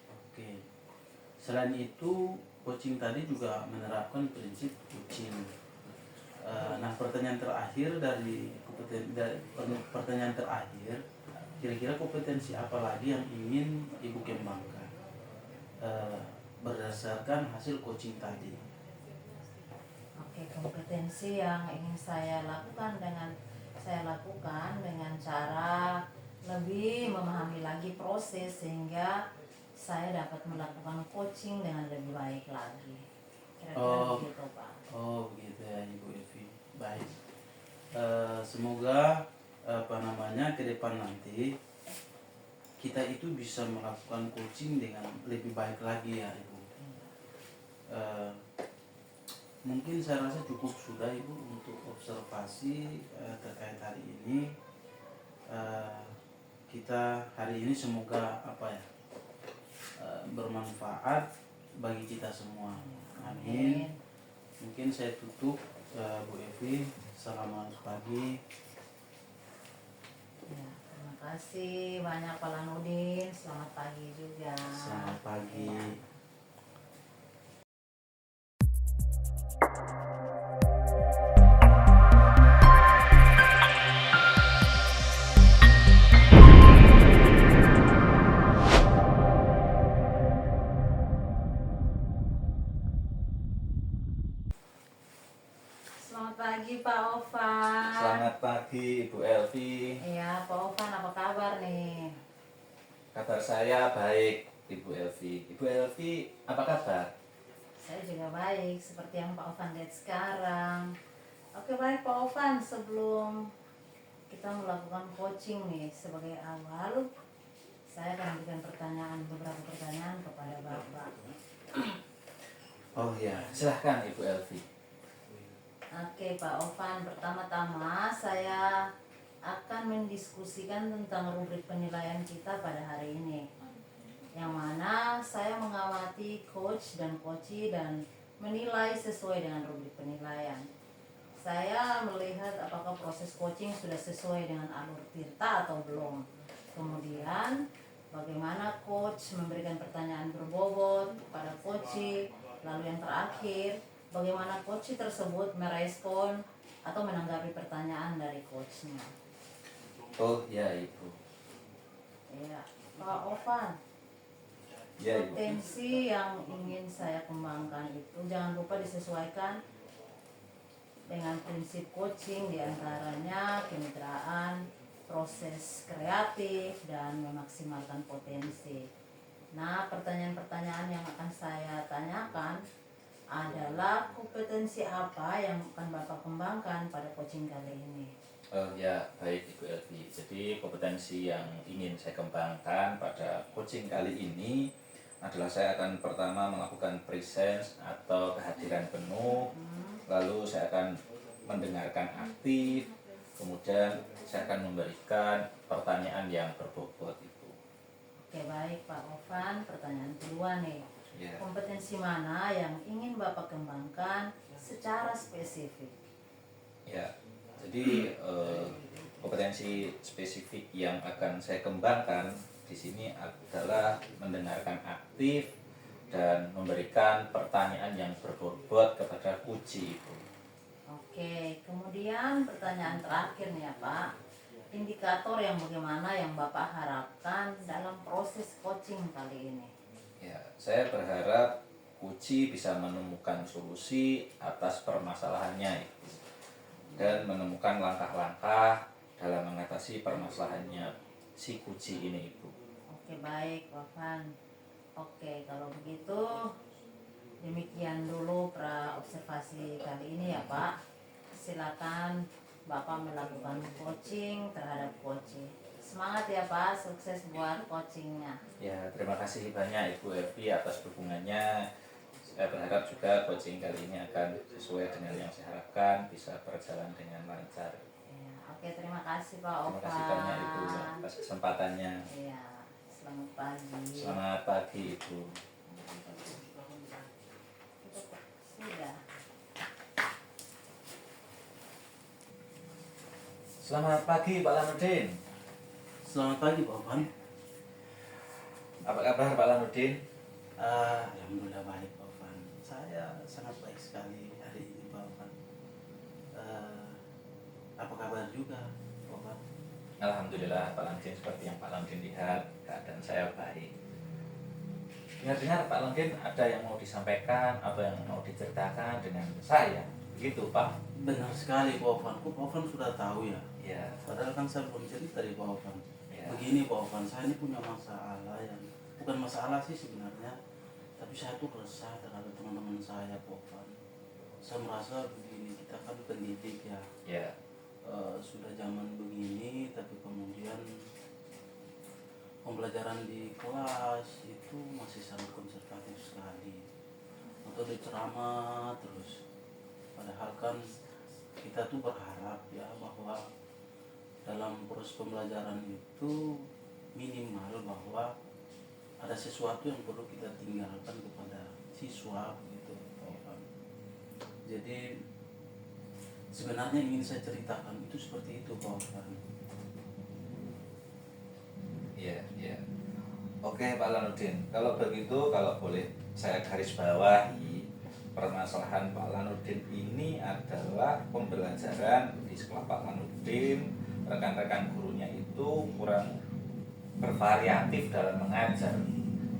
Oke. Selain itu, coaching tadi juga menerapkan prinsip coaching. Nah, pertanyaan terakhir kira-kira kompetensi apa lagi yang ingin Ibu kembangkan berdasarkan hasil coaching tadi? Oke, kompetensi yang ingin saya lakukan dengan cara lebih memahami lagi proses, sehingga saya dapat melakukan coaching dengan lebih baik lagi. Kira-kira begitu Pak. Begitu ya Ibu Evi. Baik. Semoga ke depan nanti kita itu bisa melakukan coaching dengan lebih baik lagi ya Ibu. Mungkin saya rasa cukup sudah Ibu untuk observasi terkait hari ini. Kita hari ini semoga bermanfaat bagi kita semua. Amin. Mungkin saya tutup, Bu Evi. Selamat pagi. Ya, terima kasih banyak Pak Lanudin. Selamat pagi juga. Selamat pagi. Ya. Selamat pagi Pak Ovan. Selamat pagi Ibu Elvi. Iya, Pak Ovan, apa kabar nih? Kabar saya baik Ibu Elvi. Ibu Elvi, apa kabar? Saya juga baik, seperti yang Pak Ovan lihat sekarang. Oke, baik Pak Ovan, sebelum kita melakukan coaching nih, sebagai awal saya akan berikan beberapa pertanyaan kepada Bapak. Oh ya, silahkan Ibu Elvi. Oke Pak Ovan, pertama-tama saya akan mendiskusikan tentang rubrik penilaian kita pada hari ini, yang mana saya mengamati coach dan coachee dan menilai sesuai dengan rubrik penilaian. Saya melihat apakah proses coaching sudah sesuai dengan alur Tirta atau belum. Kemudian bagaimana coach memberikan pertanyaan berbobot kepada coachee Lalu yang terakhir, bagaimana coach tersebut merespon atau menanggapi pertanyaan dari coachnya. Oh ya Ibu. Ya, Pak Ovan, Ya Ibu. potensi yang ingin saya kembangkan itu jangan lupa disesuaikan dengan prinsip coaching, diantaranya kemitraan, proses kreatif, dan memaksimalkan potensi. Nah, pertanyaan-pertanyaan yang akan saya tanyakan adalah kompetensi apa yang akan Bapak kembangkan pada coaching kali ini. Ya baik Ibu Elvi. Jadi kompetensi yang ingin saya kembangkan pada coaching kali ini adalah saya akan pertama melakukan presence atau kehadiran penuh, lalu saya akan mendengarkan aktif, kemudian saya akan memberikan pertanyaan yang berbobot Ibu. Oke, baik Pak Ovan, pertanyaan kedua nih. Ya. Kompetensi mana yang ingin Bapak kembangkan secara spesifik? Ya, jadi kompetensi spesifik yang akan saya kembangkan di sini adalah mendengarkan aktif dan memberikan pertanyaan yang berbobot kepada coach Ibu. Oke, kemudian pertanyaan terakhir nih ya Pak. Indikator yang bagaimana yang Bapak harapkan dalam proses coaching kali ini? Ya, saya berharap coach bisa menemukan solusi atas permasalahannya Ibu, dan menemukan langkah-langkah dalam mengatasi permasalahannya si coach ini Ibu. Oke, baik Bapak. Oke, kalau begitu demikian dulu observasi kali ini ya Pak. Silakan Bapak melakukan coaching terhadap coaching. Semangat ya Pak, sukses buat coachingnya. Ya, terima kasih banyak Ibu Evi atas dukungannya. Saya berharap juga coaching kali ini akan sesuai dengan yang saya harapkan, bisa berjalan dengan lancar. Ya, oke, terima kasih Pak Ovan. Terima kasih banyak Ibu atas kesempatannya. Iya, selamat pagi. Selamat pagi Ibu. Sudah. Selamat pagi Pak Lanudin. Selamat pagi Pak Ovan. Apa kabar Pak Lanudin? Alhamdulillah baik Pak Ovan. Saya sangat baik sekali hari ini Pak Ovan. Apa kabar juga Pak Ovan? Alhamdulillah Pak Lanudin, seperti yang Pak Lanudin lihat, keadaan saya baik. Dengar-dengar Pak Lanudin ada yang mau disampaikan atau yang mau diceritakan dengan saya, begitu Pak? Benar sekali Pak Ovan. Pak Ovan sudah tahu ya. Ya. Padahal kan saya belum cerita di Pak Ovan. Ya. Begini Pak Ovan, saya ini punya masalah yang bukan masalah sih sebenarnya, tapi saya tuh resah terhadap teman-teman saya Pak Ovan. Saya merasa begini, kita kan pendidik ya. Ya. Sudah zaman begini, tapi kemudian pembelajaran di kelas itu masih sangat konservatif sekali. Atau ceramah terus. Padahal kan kita tuh berharap ya bahwa dalam proses pembelajaran itu minimal bahwa ada sesuatu yang perlu kita tinggalkan kepada siswa gitu. Jadi sebenarnya ingin saya ceritakan itu seperti itu Pak Ovan. Iya, iya. Oke Pak Lanudin, kalau begitu, kalau boleh saya garis bawahi, permasalahan Pak Lanudin ini adalah pembelajaran di sekolah Pak Lanudin, rekan-rekan gurunya itu kurang bervariatif dalam mengajar,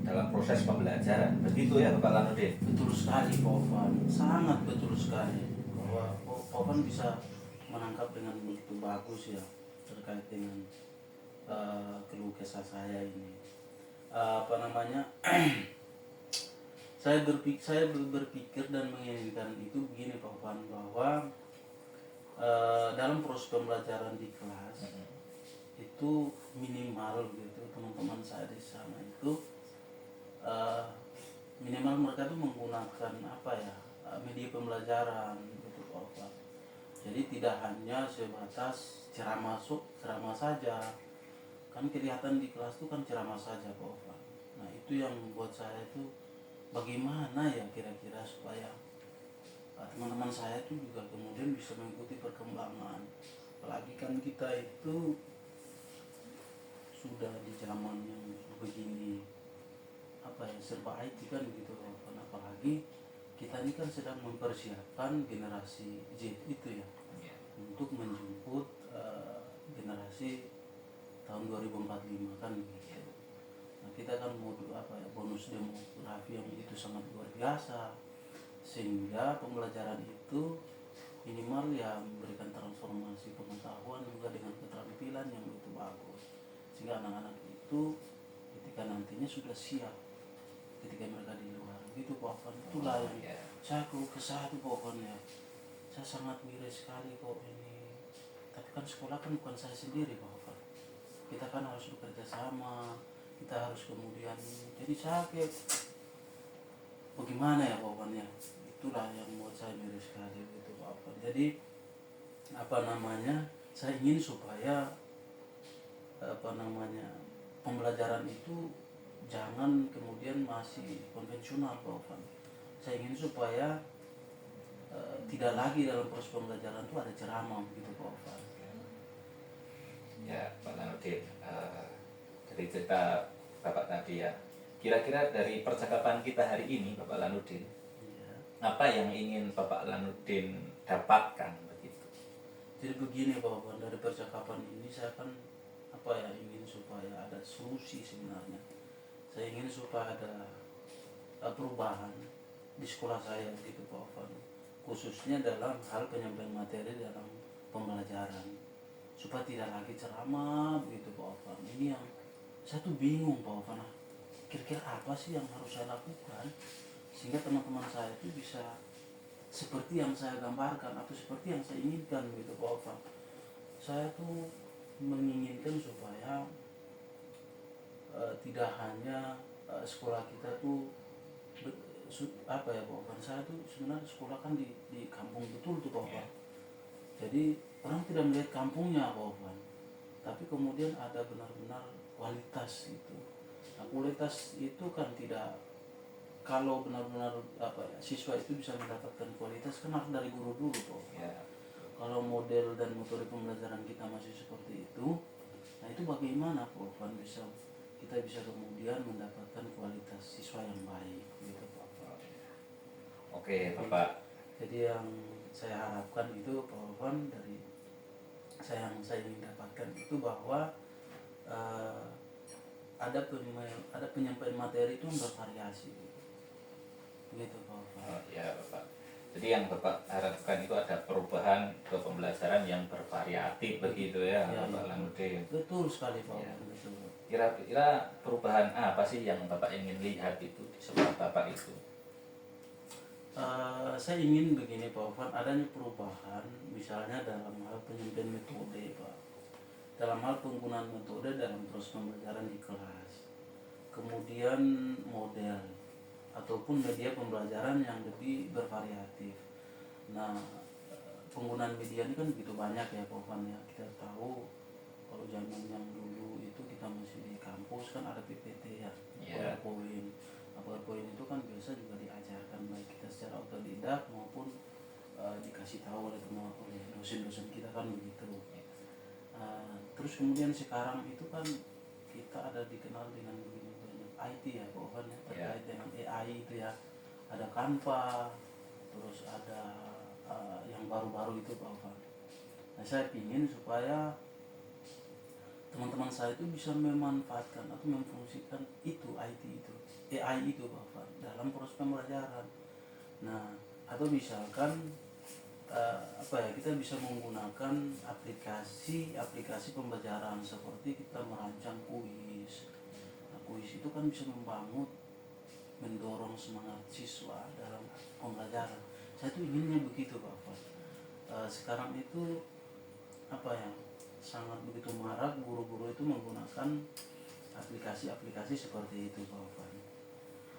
dalam proses pembelajaran. Begitu ya Pak Lanudin? Betul sekali Pak Ovan, sangat betul sekali bahwa Pak Ovan bisa menangkap dengan begitu bagus ya terkait dengan keluh kesah saya ini. Saya berpikir dan menginginkan itu begini Pak Ovan, bahwa dalam proses pembelajaran di kelas itu minimal gitu teman-teman saya di sana itu minimal mereka tuh menggunakan media pembelajaran gitu Pak Ovan. Jadi tidak hanya sebatas ceramah saja, kan kelihatan di kelas tuh kan ceramah saja Pak Ovan. Nah itu yang membuat saya itu bagaimana ya kira-kira supaya teman-teman saya itu juga kemudian bisa mengikuti perkembangan. Apalagi kan kita itu sudah di zaman yang begini serba IT kan gitu kan, apalagi kita ini kan sedang mempersiapkan generasi Z itu ya, Ya. untuk menjemput generasi tahun 2045 kan gitu. Nah, kita kan mau bonus demografi yang itu sangat luar biasa, sehingga pembelajaran itu minimal ya memberikan transformasi pengetahuan juga dengan keterampilan yang begitu bagus, sehingga anak-anak itu ketika nantinya sudah siap ketika mereka di luar gitu pokoknya. Itulah yang Ya. saya keluh kesah itu pokoknya, saya sangat miris sekali kok ini. Tapi kan sekolah kan bukan saya sendiri pokoknya, kita kan harus bekerja sama, kita harus kemudian, jadi saya kayak bagaimana ya pokoknya. Itulah yang membuat saya miris sekali gitu pokoknya. Jadi saya ingin supaya pembelajaran itu jangan kemudian masih konvensional pokoknya. Saya ingin supaya tidak lagi dalam proses pembelajaran itu ada ceramah gitu pokoknya. Ya, Pak Lanudin, dari cerita Bapak tadi ya, kira-kira dari percakapan kita hari ini, Bapak Lanudin, Iya. apa yang ingin Bapak Lanudin dapatkan begitu? Jadi begini Bapak, dari percakapan ini saya kan ingin supaya ada solusi sebenarnya. Saya ingin supaya ada perubahan di sekolah saya gitu Bapak, khususnya dalam hal penyampaian materi dalam pembelajaran, supaya tidak lagi ceramah begitu Bapak. Ini yang saya tuh bingung Bapak, nah, kira-kira apa sih yang harus saya lakukan sehingga teman-teman saya itu bisa seperti yang saya gambarkan atau seperti yang saya inginkan gitu Bapak. Saya tuh menginginkan supaya tidak hanya sekolah kita tuh Bapak, saya tuh sebenarnya sekolah kan di kampung betul tuh Bapak. Jadi orang tidak melihat kampungnya Bapak, tapi kemudian ada benar-benar kualitas itu. Nah, kualitas itu kan tidak, kalau benar-benar siswa itu bisa mendapatkan kualitas kan harus dari guru dulu Bapak. Ya. Kalau model dan metode pembelajaran kita masih seperti itu, nah itu bagaimana Bapak kita bisa kemudian mendapatkan kualitas siswa yang baik gitu Bapak. Oke, Bapak. Jadi yang saya harapkan itu Bapak, dari yang saya ingin dapatkan itu bahwa ada penyampaian materi itu bervariasi begitu Bapak. Ya, Bapak. Jadi yang Bapak harapkan itu ada perubahan ke pembelajaran yang bervariatif begitu ya, Ya, Bapak Lanudin. Betul sekali Bapak. Ya. Betul. Kira-kira perubahan apa sih yang Bapak ingin lihat itu di sekolah Bapak itu? Saya ingin begini Pak Ovan, adanya perubahan misalnya dalam hal penyampaian metode Pak, dalam hal penggunaan metode dalam proses pembelajaran di kelas, kemudian model ataupun media pembelajaran yang lebih bervariatif. Nah, penggunaan media ini kan begitu banyak ya Pak Ovan ya. Kita tahu kalau zaman yang dulu itu kita masih di kampus kan ada PPT ya, Yeah. PowerPoint. Nah, PowerPoint itu kan biasa juga diajarkan baik kita secara otodidak maupun dikasih tahu oleh dosen-dosen kita kan begitu. Terus kemudian sekarang itu kan kita ada dikenal dengan begitu banyak IT ya Pak Ovan ya, terkait dengan AI itu ya, ada Canva, terus ada yang baru-baru itu Pak Ovan. Nah, saya ingin supaya teman-teman saya itu bisa memanfaatkan atau memfungsikan itu IT itu, AI itu Bapak dalam proses pembelajaran. Nah, atau misalkan kita bisa menggunakan aplikasi pembelajaran seperti kita merancang kuis. Nah, kuis itu kan bisa mendorong semangat siswa dalam pembelajaran. Saya tuh inginnya begitu Bapak. Sekarang itu sangat begitu marak guru-guru itu menggunakan aplikasi-aplikasi seperti itu Pak Ovan.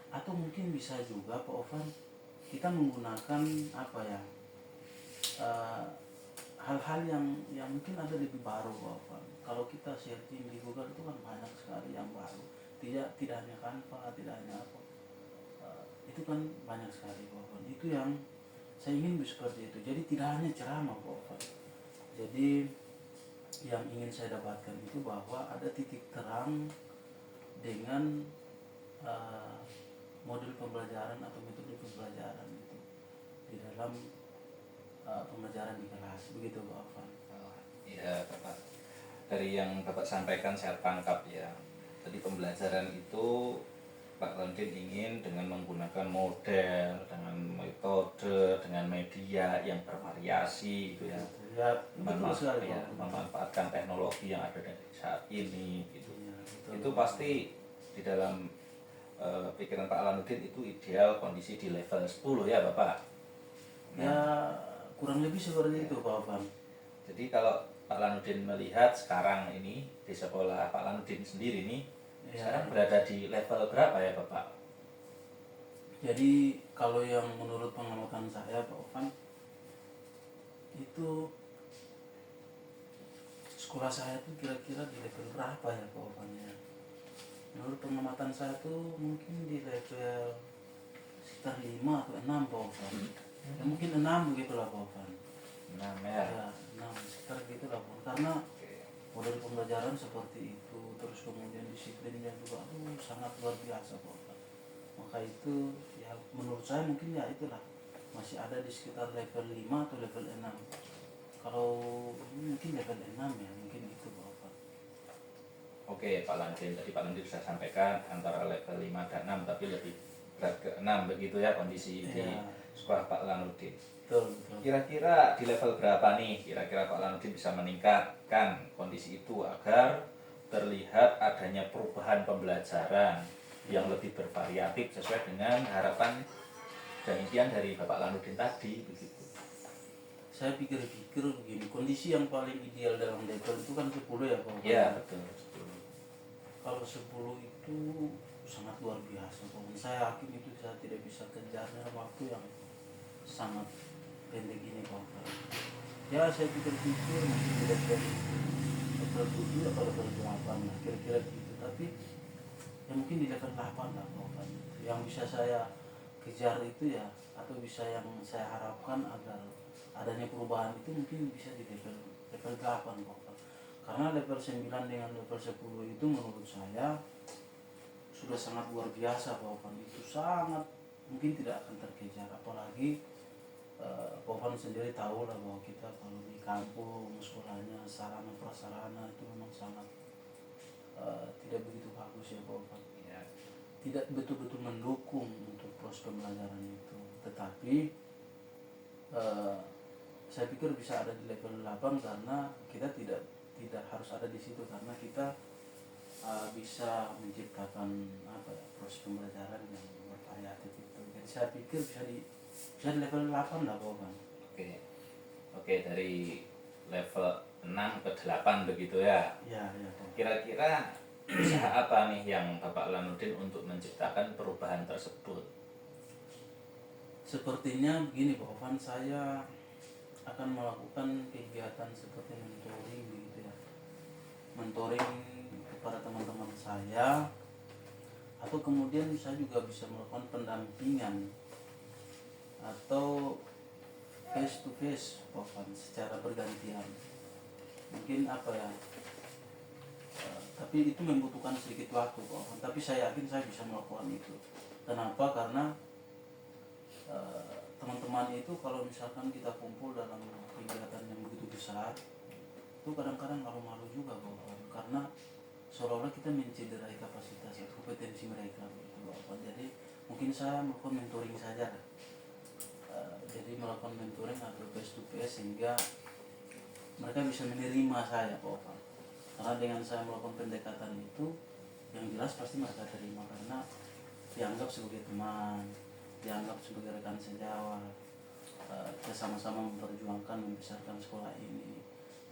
Atau mungkin bisa juga Pak Ovan kita menggunakan hal-hal yang mungkin ada lebih baru Pak Ovan. Kalau kita searching di Google itu kan banyak sekali yang baru. Tidak hanya Canva, tidak hanya itu kan banyak sekali Pak Ovan. Itu yang saya ingin seperti itu. Jadi tidak hanya ceramah Pak Ovan. Jadi yang ingin saya dapatkan itu bahwa ada titik terang dengan model pembelajaran atau metode pembelajaran gitu. di dalam pembelajaran di kelas, begitu Pak Afan. Iya Bapak, dari yang Bapak sampaikan saya tangkap ya, tadi pembelajaran itu Pak Landin ingin dengan menggunakan model, dengan metode, dengan media yang bervariasi gitu ya, Ya, betul sekali ya, Pak. memanfaatkan teknologi yang ada di saat ini gitu. Iya, betul. Itu pasti di dalam pikiran Pak Lanuddin itu ideal kondisi di level 10 ya Bapak. Ya kurang lebih seperti itu Pak Afan. Jadi kalau Pak Lanuddin melihat sekarang ini di sekolah Pak Lanuddin sendiri nih, Ya. sekarang berada di level berapa ya Bapak? Jadi kalau yang menurut pengamatan saya Pak Afan, itu sekolah saya tuh kira-kira di level berapa ya Pak Afan ya? Menurut pengamatan saya tuh mungkin di level sekitar 5 atau 6 Pak Afan. Ya mungkin 6 begitulah Pak Afan. 6 ya. Ya 6 sekitar gitulah Pak. Karena Oke. model pembelajaran seperti itu, terus kemudian disiplinnya juga sangat luar biasa Pak Afan. Maka itu ya menurut saya mungkin ya itulah masih ada di sekitar level 5 atau level 6. Kalau mungkin level 6 ya, mungkin itu Pak Afan. Oke Pak Lanuddin, tadi Pak Lanuddin sudah sampaikan antara level 5 dan 6 tapi lebih berat ke 6 begitu ya kondisi di Ya, sekolah Pak Lanuddin. betul betul. Kira-kira di level berapa nih? Kira-kira Pak Lanuddin bisa meningkatkan kondisi itu agar terlihat adanya perubahan pembelajaran yang lebih bervariatif sesuai dengan harapan dan impian dari Bapak Lanuddin tadi begitu. Saya pikir-pikir begini, kondisi yang paling ideal dalam level itu kan 10 ya Pak. Iya betul. Kalau 10 itu sangat luar biasa Pak. Saya yakin itu saya tidak bisa kejar dalam waktu yang sangat pendek ini Pak. Ya saya pikir-pikir mungkin di level 7 atau level 8 lah kira-kira begitu. Tapi ya mungkin di level 8 lah Pak. Yang bisa saya kejar itu ya, atau bisa yang saya harapkan agar adanya perubahan itu mungkin bisa di level 8 Pak. Karena level 9 dengan level 10 itu menurut saya sudah sangat luar biasa Pak. Itu sangat mungkin tidak akan terkejar, apalagi Pak sendiri tahu lah bahwa kita kalau di kampung sekolahnya sarana prasarana itu memang sangat tidak begitu bagus ya Pak. Ya. Tidak betul-betul mendukung untuk proses pembelajaran itu. Tetapi saya pikir bisa ada di level 8 karena kita tidak harus ada di situ, karena kita bisa menciptakan proses pembelajaran yang bervariatif itu. Jadi saya pikir bisa di level 8 lah Pak. Oke, dari level 6 ke 8 begitu ya. Ya Pak. Kira-kira usaha apa nih yang Bapak Lanuddin untuk menciptakan perubahan tersebut? Sepertinya begini Pak Ovan, saya akan melakukan kegiatan seperti mentoring gitu ya. Mentoring kepada teman-teman saya, atau kemudian saya juga bisa melakukan pendampingan atau face to face Pak Ovan secara bergantian. Mungkin tapi itu membutuhkan sedikit waktu Pak Ovan, tapi saya yakin saya bisa melakukan itu. Kenapa? Karena teman-teman itu kalau misalkan kita kumpul dalam kegiatan yang begitu besar itu kadang-kadang malu-malu juga Bapak, karena seolah-olah kita mencederai kapasitas atau kompetensi mereka gitu, Bapak. Jadi mungkin saya melakukan mentoring saja lah. Jadi melakukan mentoring atau face to face sehingga mereka bisa menerima saya Bapak. Karena dengan saya melakukan pendekatan itu yang jelas pasti mereka terima, karena dianggap sebagai teman, dianggap sebagai rekan sejawat. Kita sama-sama memperjuangkan membesarkan sekolah ini,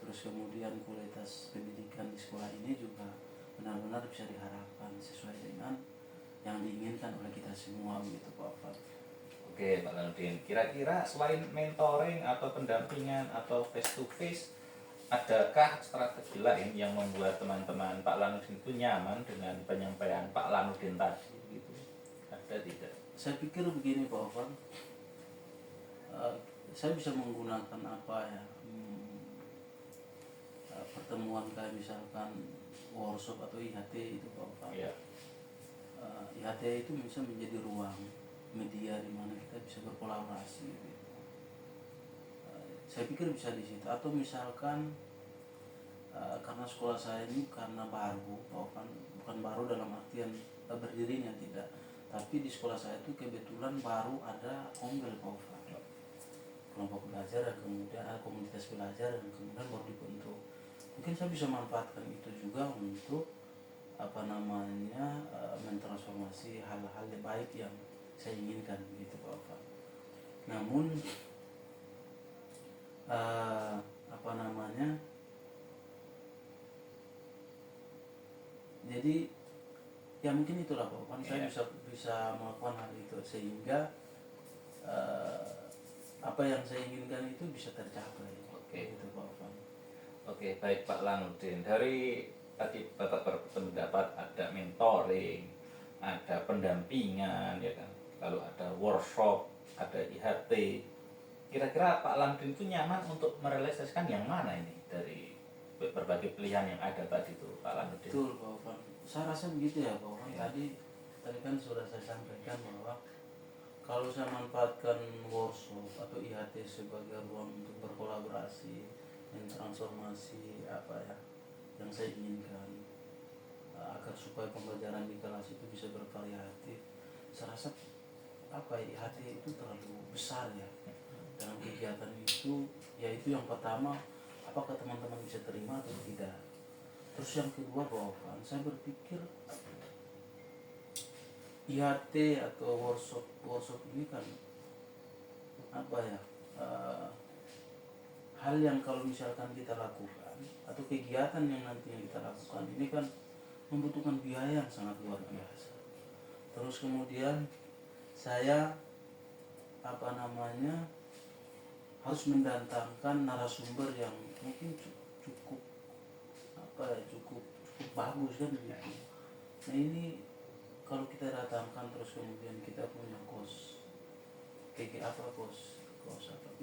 terus kemudian kualitas pendidikan di sekolah ini juga benar-benar bisa diharapkan sesuai dengan yang diinginkan oleh kita semua gitu Pak. Oke Pak Lanuddin, kira-kira selain mentoring atau pendampingan atau face to face, adakah strategi lain yang membuat teman-teman Pak Lanuddin itu nyaman dengan penyampaian Pak Lanuddin tadi gitu? Ada tidak? Saya pikir begini Pak Ovan, saya bisa menggunakan pertemuan kayak misalkan workshop atau IHT itu Pak Ovan. Ya. IHT itu bisa menjadi ruang media di mana kita bisa berkolaborasi gitu. saya pikir bisa di situ. Atau misalkan karena sekolah saya ini karena baru, bukan baru dalam artian berdirinya, tidak, tapi di sekolah saya itu kebetulan baru ada ombel Pak Ufan, kelompok belajar, dan kemudian ada komunitas belajar, dan kemudian baru dibentuk. Mungkin saya bisa manfaatkan itu juga untuk mentransformasi hal-hal yang baik yang saya inginkan gitu Pak Ufan. Namun jadi ya mungkin itulah Pak Ufan, saya bisa melakukan hal itu sehingga apa yang saya inginkan itu bisa tercapai. Oke. Gitu Pak Ufan. Oke, baik Pak Lanudin. Dari tadi Bapak berpendapat ada mentoring, ada pendampingan, ya kan, lalu ada workshop, ada IHT. Kira-kira Pak Lanudin itu nyaman untuk merealisasikan yang mana ini dari berbagai pilihan yang ada tadi itu Pak Lanudin? Betul Pak Ufan. Saya rasa begitu ya Pak Ufan. Tadi kan sudah saya sampaikan bahwa kalau saya manfaatkan workshop atau IHT sebagai ruang untuk berkolaborasi dan transformasi yang saya inginkan, agar supaya pembelajaran di kelas itu bisa bervariatif, saya rasa IHT itu terlalu besar ya dalam kegiatan itu. Yaitu yang pertama, apakah teman-teman bisa terima atau tidak. Terus yang kedua Pak Ufan, saya berpikir IHT atau workshop ini kan hal yang kalau misalkan kita lakukan atau kegiatan yang nantinya kita lakukan ini kan membutuhkan biaya yang sangat luar biasa. Terus kemudian saya harus mendatangkan narasumber yang mungkin cukup bagus kan begitu. Nah ini kalau kita datangkan terus kemudian kita punya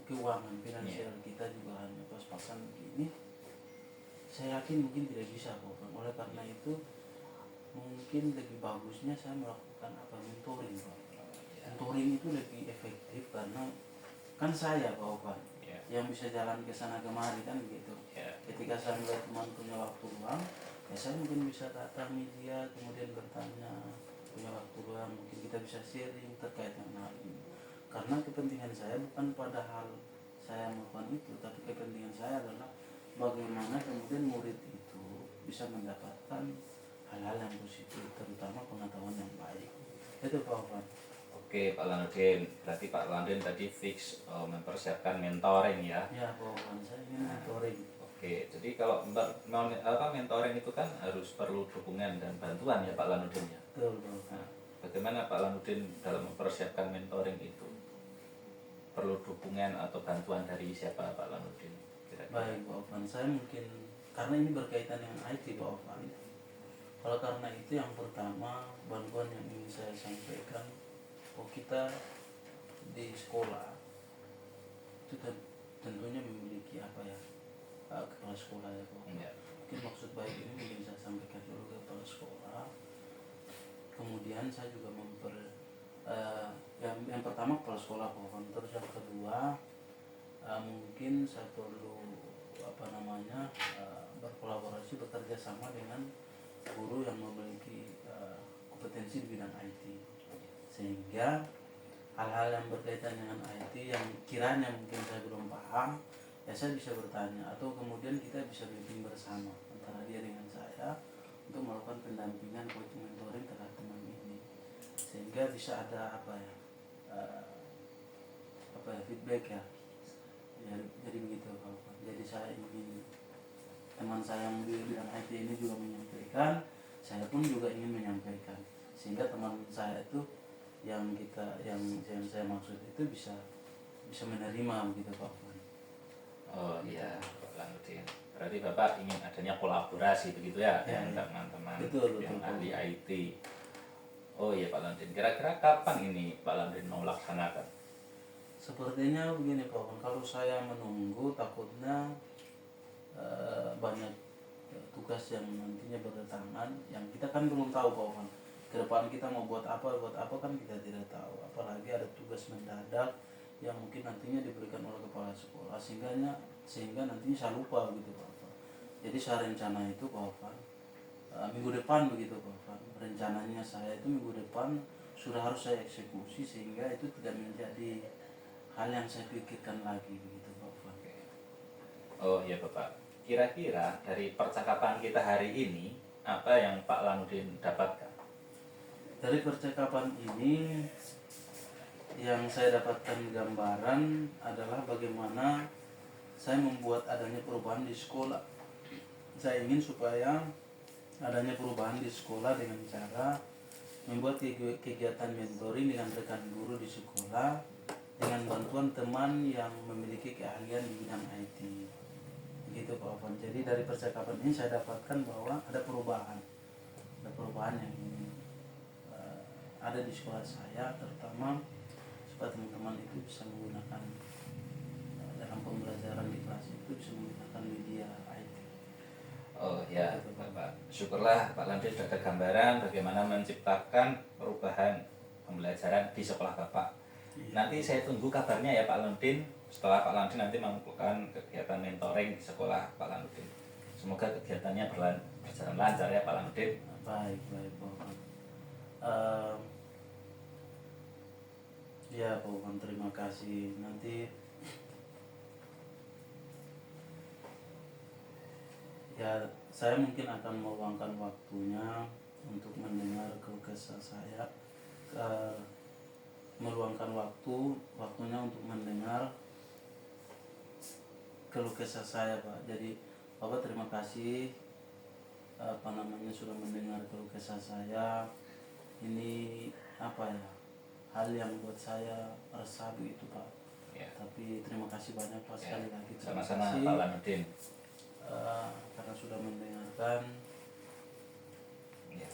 keuangan finansial kita juga hanya pas-pasan begini, saya yakin mungkin tidak bisa Pak. Oleh karena itu mungkin lebih bagusnya saya melakukan mentoring Pak. Mentoring itu lebih efektif karena kan saya Pak yang bisa jalan ke sana kemari kan begitu. Ketika saya melihat teman punya waktu luang, ya saya mungkin bisa datangi dia, kemudian bertanya, punya waktu luang, mungkin kita bisa sharing terkait dengan hal ini. Karena kepentingan saya bukan pada hal saya melakukan itu, tapi kepentingan saya adalah bagaimana kemudian murid itu bisa mendapatkan hal-hal yang positif, terutama pengetahuan yang baik. Itu Pak Ufan. Oke Pak Lanudin, berarti Pak Lanudin tadi fix mempersiapkan mentoring ya? Ya Pak Ufan, saya ingin mentoring. Oke, jadi kalau mentoring itu kan harus perlu dukungan dan bantuan ya Pak Lanudin ya? Betul Pak Ufan. Nah, bagaimana Pak Lanudin dalam mempersiapkan mentoring itu? Perlu dukungan atau bantuan dari siapa Pak Lanudin? Baik Pak Ufan, saya mungkin karena ini berkaitan dengan IT Pak Ufan. Kalau karena itu yang pertama bantuan yang ingin saya sampaikan, kita di sekolah itu tentunya memiliki kepala sekolah ya Pak. Mungkin maksud baik ini mungkin saya sampaikan dulu ke kepala sekolah. Kemudian saya juga yang pertama kepala sekolah Pak. Terus yang kedua mungkin saya perlu berkolaborasi, bekerja sama dengan guru yang memiliki kompetensi di bidang IT, sehingga hal-hal yang berkaitan dengan IT yang kiranya mungkin saya belum paham, ya saya bisa bertanya, atau kemudian kita bisa bimbing bersama antara dia dengan saya untuk melakukan pendampingan, coaching, mentoring terhadap teman ini, sehingga bisa ada feedback ya. Jadi begitu Pak. Jadi saya ingin teman saya yang di bidang IT ini juga menyampaikan, saya pun juga ingin menyampaikan, sehingga teman saya itu yang saya maksud itu bisa menerima begitu Pak. Oh iya Pak Lanudin, berarti Bapak ingin adanya kolaborasi begitu ya dengan teman-teman yang ahli IT. Oh iya Pak Lanudin, kira-kira kapan ini Pak Lanudin mau laksanakan? Sepertinya begini Pak, kalau saya menunggu takutnya banyak tugas yang nantinya berdatangan yang kita kan belum tahu Pak. Ke depan kita mau buat apa kan kita tidak tahu, apalagi ada tugas mendadak yang mungkin nantinya diberikan oleh kepala sekolah sehingga nantinya saya lupa begitu Pak Alvan. Jadi saya rencana itu Pak Alvan, minggu depan begitu Pak Alvan. Rencananya saya itu minggu depan sudah harus saya eksekusi sehingga itu tidak menjadi hal yang saya pikirkan lagi begitu Pak Alvan. Oh iya Bapak, kira-kira dari percakapan kita hari ini apa yang Pak Lanudin dapatkan? Dari percakapan ini yang saya dapatkan gambaran adalah bagaimana saya membuat adanya perubahan di sekolah. Saya ingin supaya adanya perubahan di sekolah dengan cara membuat kegiatan mentoring dengan rekan guru di sekolah dengan bantuan teman yang memiliki keahlian di bidang IT. Begitu Pak Alvan. Jadi dari percakapan ini saya dapatkan bahwa ada perubahan yang ada di sekolah saya, terutama supaya teman-teman itu bisa menggunakan dalam pembelajaran di kelas itu bisa menggunakan media IT. Oh ya Bapak, syukurlah Pak Lanudin sudah ada gambaran bagaimana menciptakan perubahan pembelajaran di sekolah Bapak. Nanti saya tunggu kabarnya ya Pak Lanudin setelah Pak Lanudin nanti melakukan kegiatan mentoring di sekolah Pak Lanudin. Semoga kegiatannya berjalan lancar ya Pak Lanudin. Baik Pak. Ya Pak Upan, terima kasih. Nanti ya saya mungkin akan meluangkan waktunya untuk mendengar keluh kesah saya, meluangkan waktunya untuk mendengar keluh kesah saya Pak. Jadi Bapak terima kasih sudah mendengar keluh kesah saya. Ini hal yang buat saya resah begitu Pak. Ya. Tapi terima kasih banyak Pak sekali lagi. Terima Sama-sama kasih, Pak Lanudin. karena sudah mendengarkan Ya.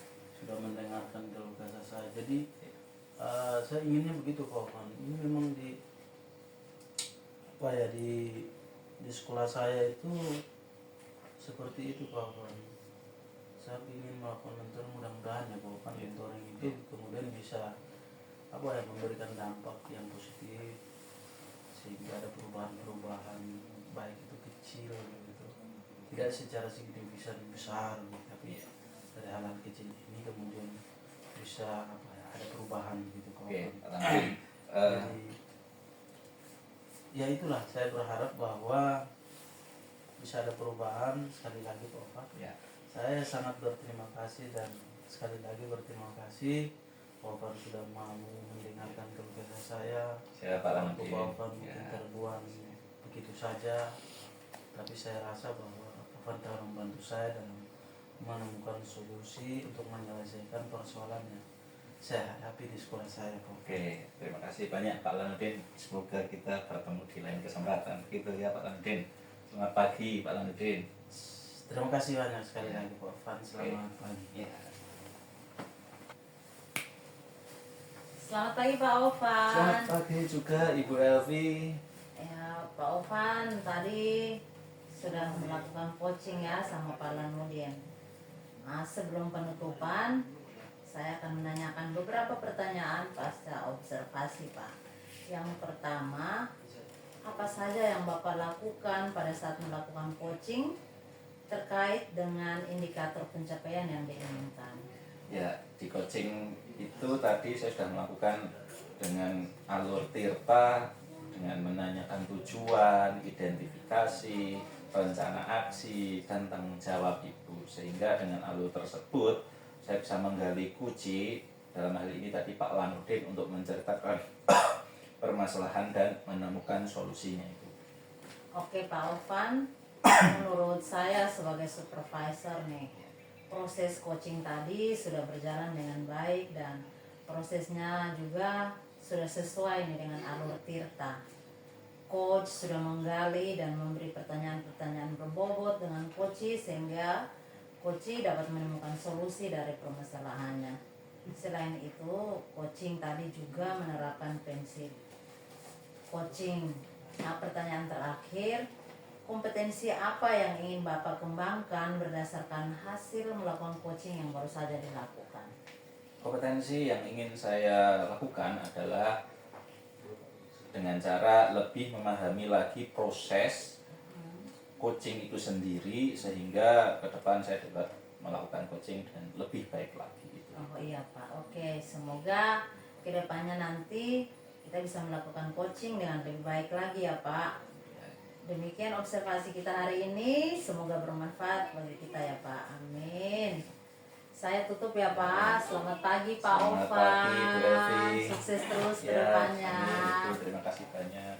keluh kesah saya. Jadi saya inginnya begitu Pak Oman. Ini memang di sekolah saya itu seperti itu Pak Oman. Saya ingin melakukan mentoring, mudah-mudahan ya Pak Oman, mentoring itu kemudian bisa memberikan dampak yang positif sehingga ada perubahan baik itu kecil gitu, tidak secara signifikan besar gitu, tapi dari hal-hal kecil ini kemudian bisa ada perubahan gitu Pak. Oke, Jadi ya itulah, saya berharap bahwa bisa ada perubahan. Sekali lagi Pak, ya. saya sangat berterima kasih dan sekali lagi berterima kasih Bapak sudah mau mendengarkan keluh kesah saya. Pak Lanudin. Bapak mungkin terbuang begitu saja, tapi saya rasa bahwa Bapak telah membantu saya dalam menemukan solusi untuk menyelesaikan persoalannya saya hadapi di sekolah saya Pak. Oke, terima kasih banyak Pak Lanudin. Semoga kita bertemu di lain kesempatan. Gitu ya Pak Lanudin. Selamat pagi Pak Lanudin. Terima kasih banyak sekali lagi Pak Van. Selamat pagi. Ya. Selamat pagi Pak Ovan. Selamat pagi juga Ibu Elvi. Ya Pak Ovan, tadi sudah melakukan coaching ya sama Pak Lanudin. Nah, sebelum penutupan, saya akan menanyakan beberapa pertanyaan pasca observasi Pak. Yang pertama, apa saja yang Bapak lakukan pada saat melakukan coaching terkait dengan indikator pencapaian yang diinginkan? Ya, di coaching itu tadi saya sudah melakukan dengan alur tirta, dengan menanyakan tujuan, identifikasi, rencana aksi, dan tanggung jawab Ibu. Sehingga dengan alur tersebut saya bisa menggali kunci, dalam hal ini tadi Pak Lanudin, untuk menceritakan permasalahan dan menemukan solusinya itu. Oke Pak Ovan, menurut saya sebagai supervisor nih, proses coaching tadi sudah berjalan dengan baik dan prosesnya juga sudah sesuai nih dengan alur tirta. Coach sudah menggali dan memberi pertanyaan-pertanyaan berbobot dengan coach sehingga coach dapat menemukan solusi dari permasalahannya. Selain itu, coaching tadi juga menerapkan prinsip coaching. Nah, pertanyaan terakhir, kompetensi apa yang ingin Bapak kembangkan berdasarkan hasil melakukan coaching yang baru saja dilakukan? Kompetensi yang ingin saya lakukan adalah dengan cara lebih memahami lagi proses coaching itu sendiri, sehingga ke depan saya dapat melakukan coaching dan lebih baik lagi gitu. Oh iya Pak, oke, semoga kedepannya nanti kita bisa melakukan coaching dengan lebih baik lagi ya Pak. Demikian observasi kita hari ini, semoga bermanfaat bagi kita ya Pak, amin. Saya tutup ya Pak, selamat pagi Pak Selamat Ovan, pagi, Bu Evi. sukses terus ke Ya, depannya. amin, Bu. Terima kasih banyak.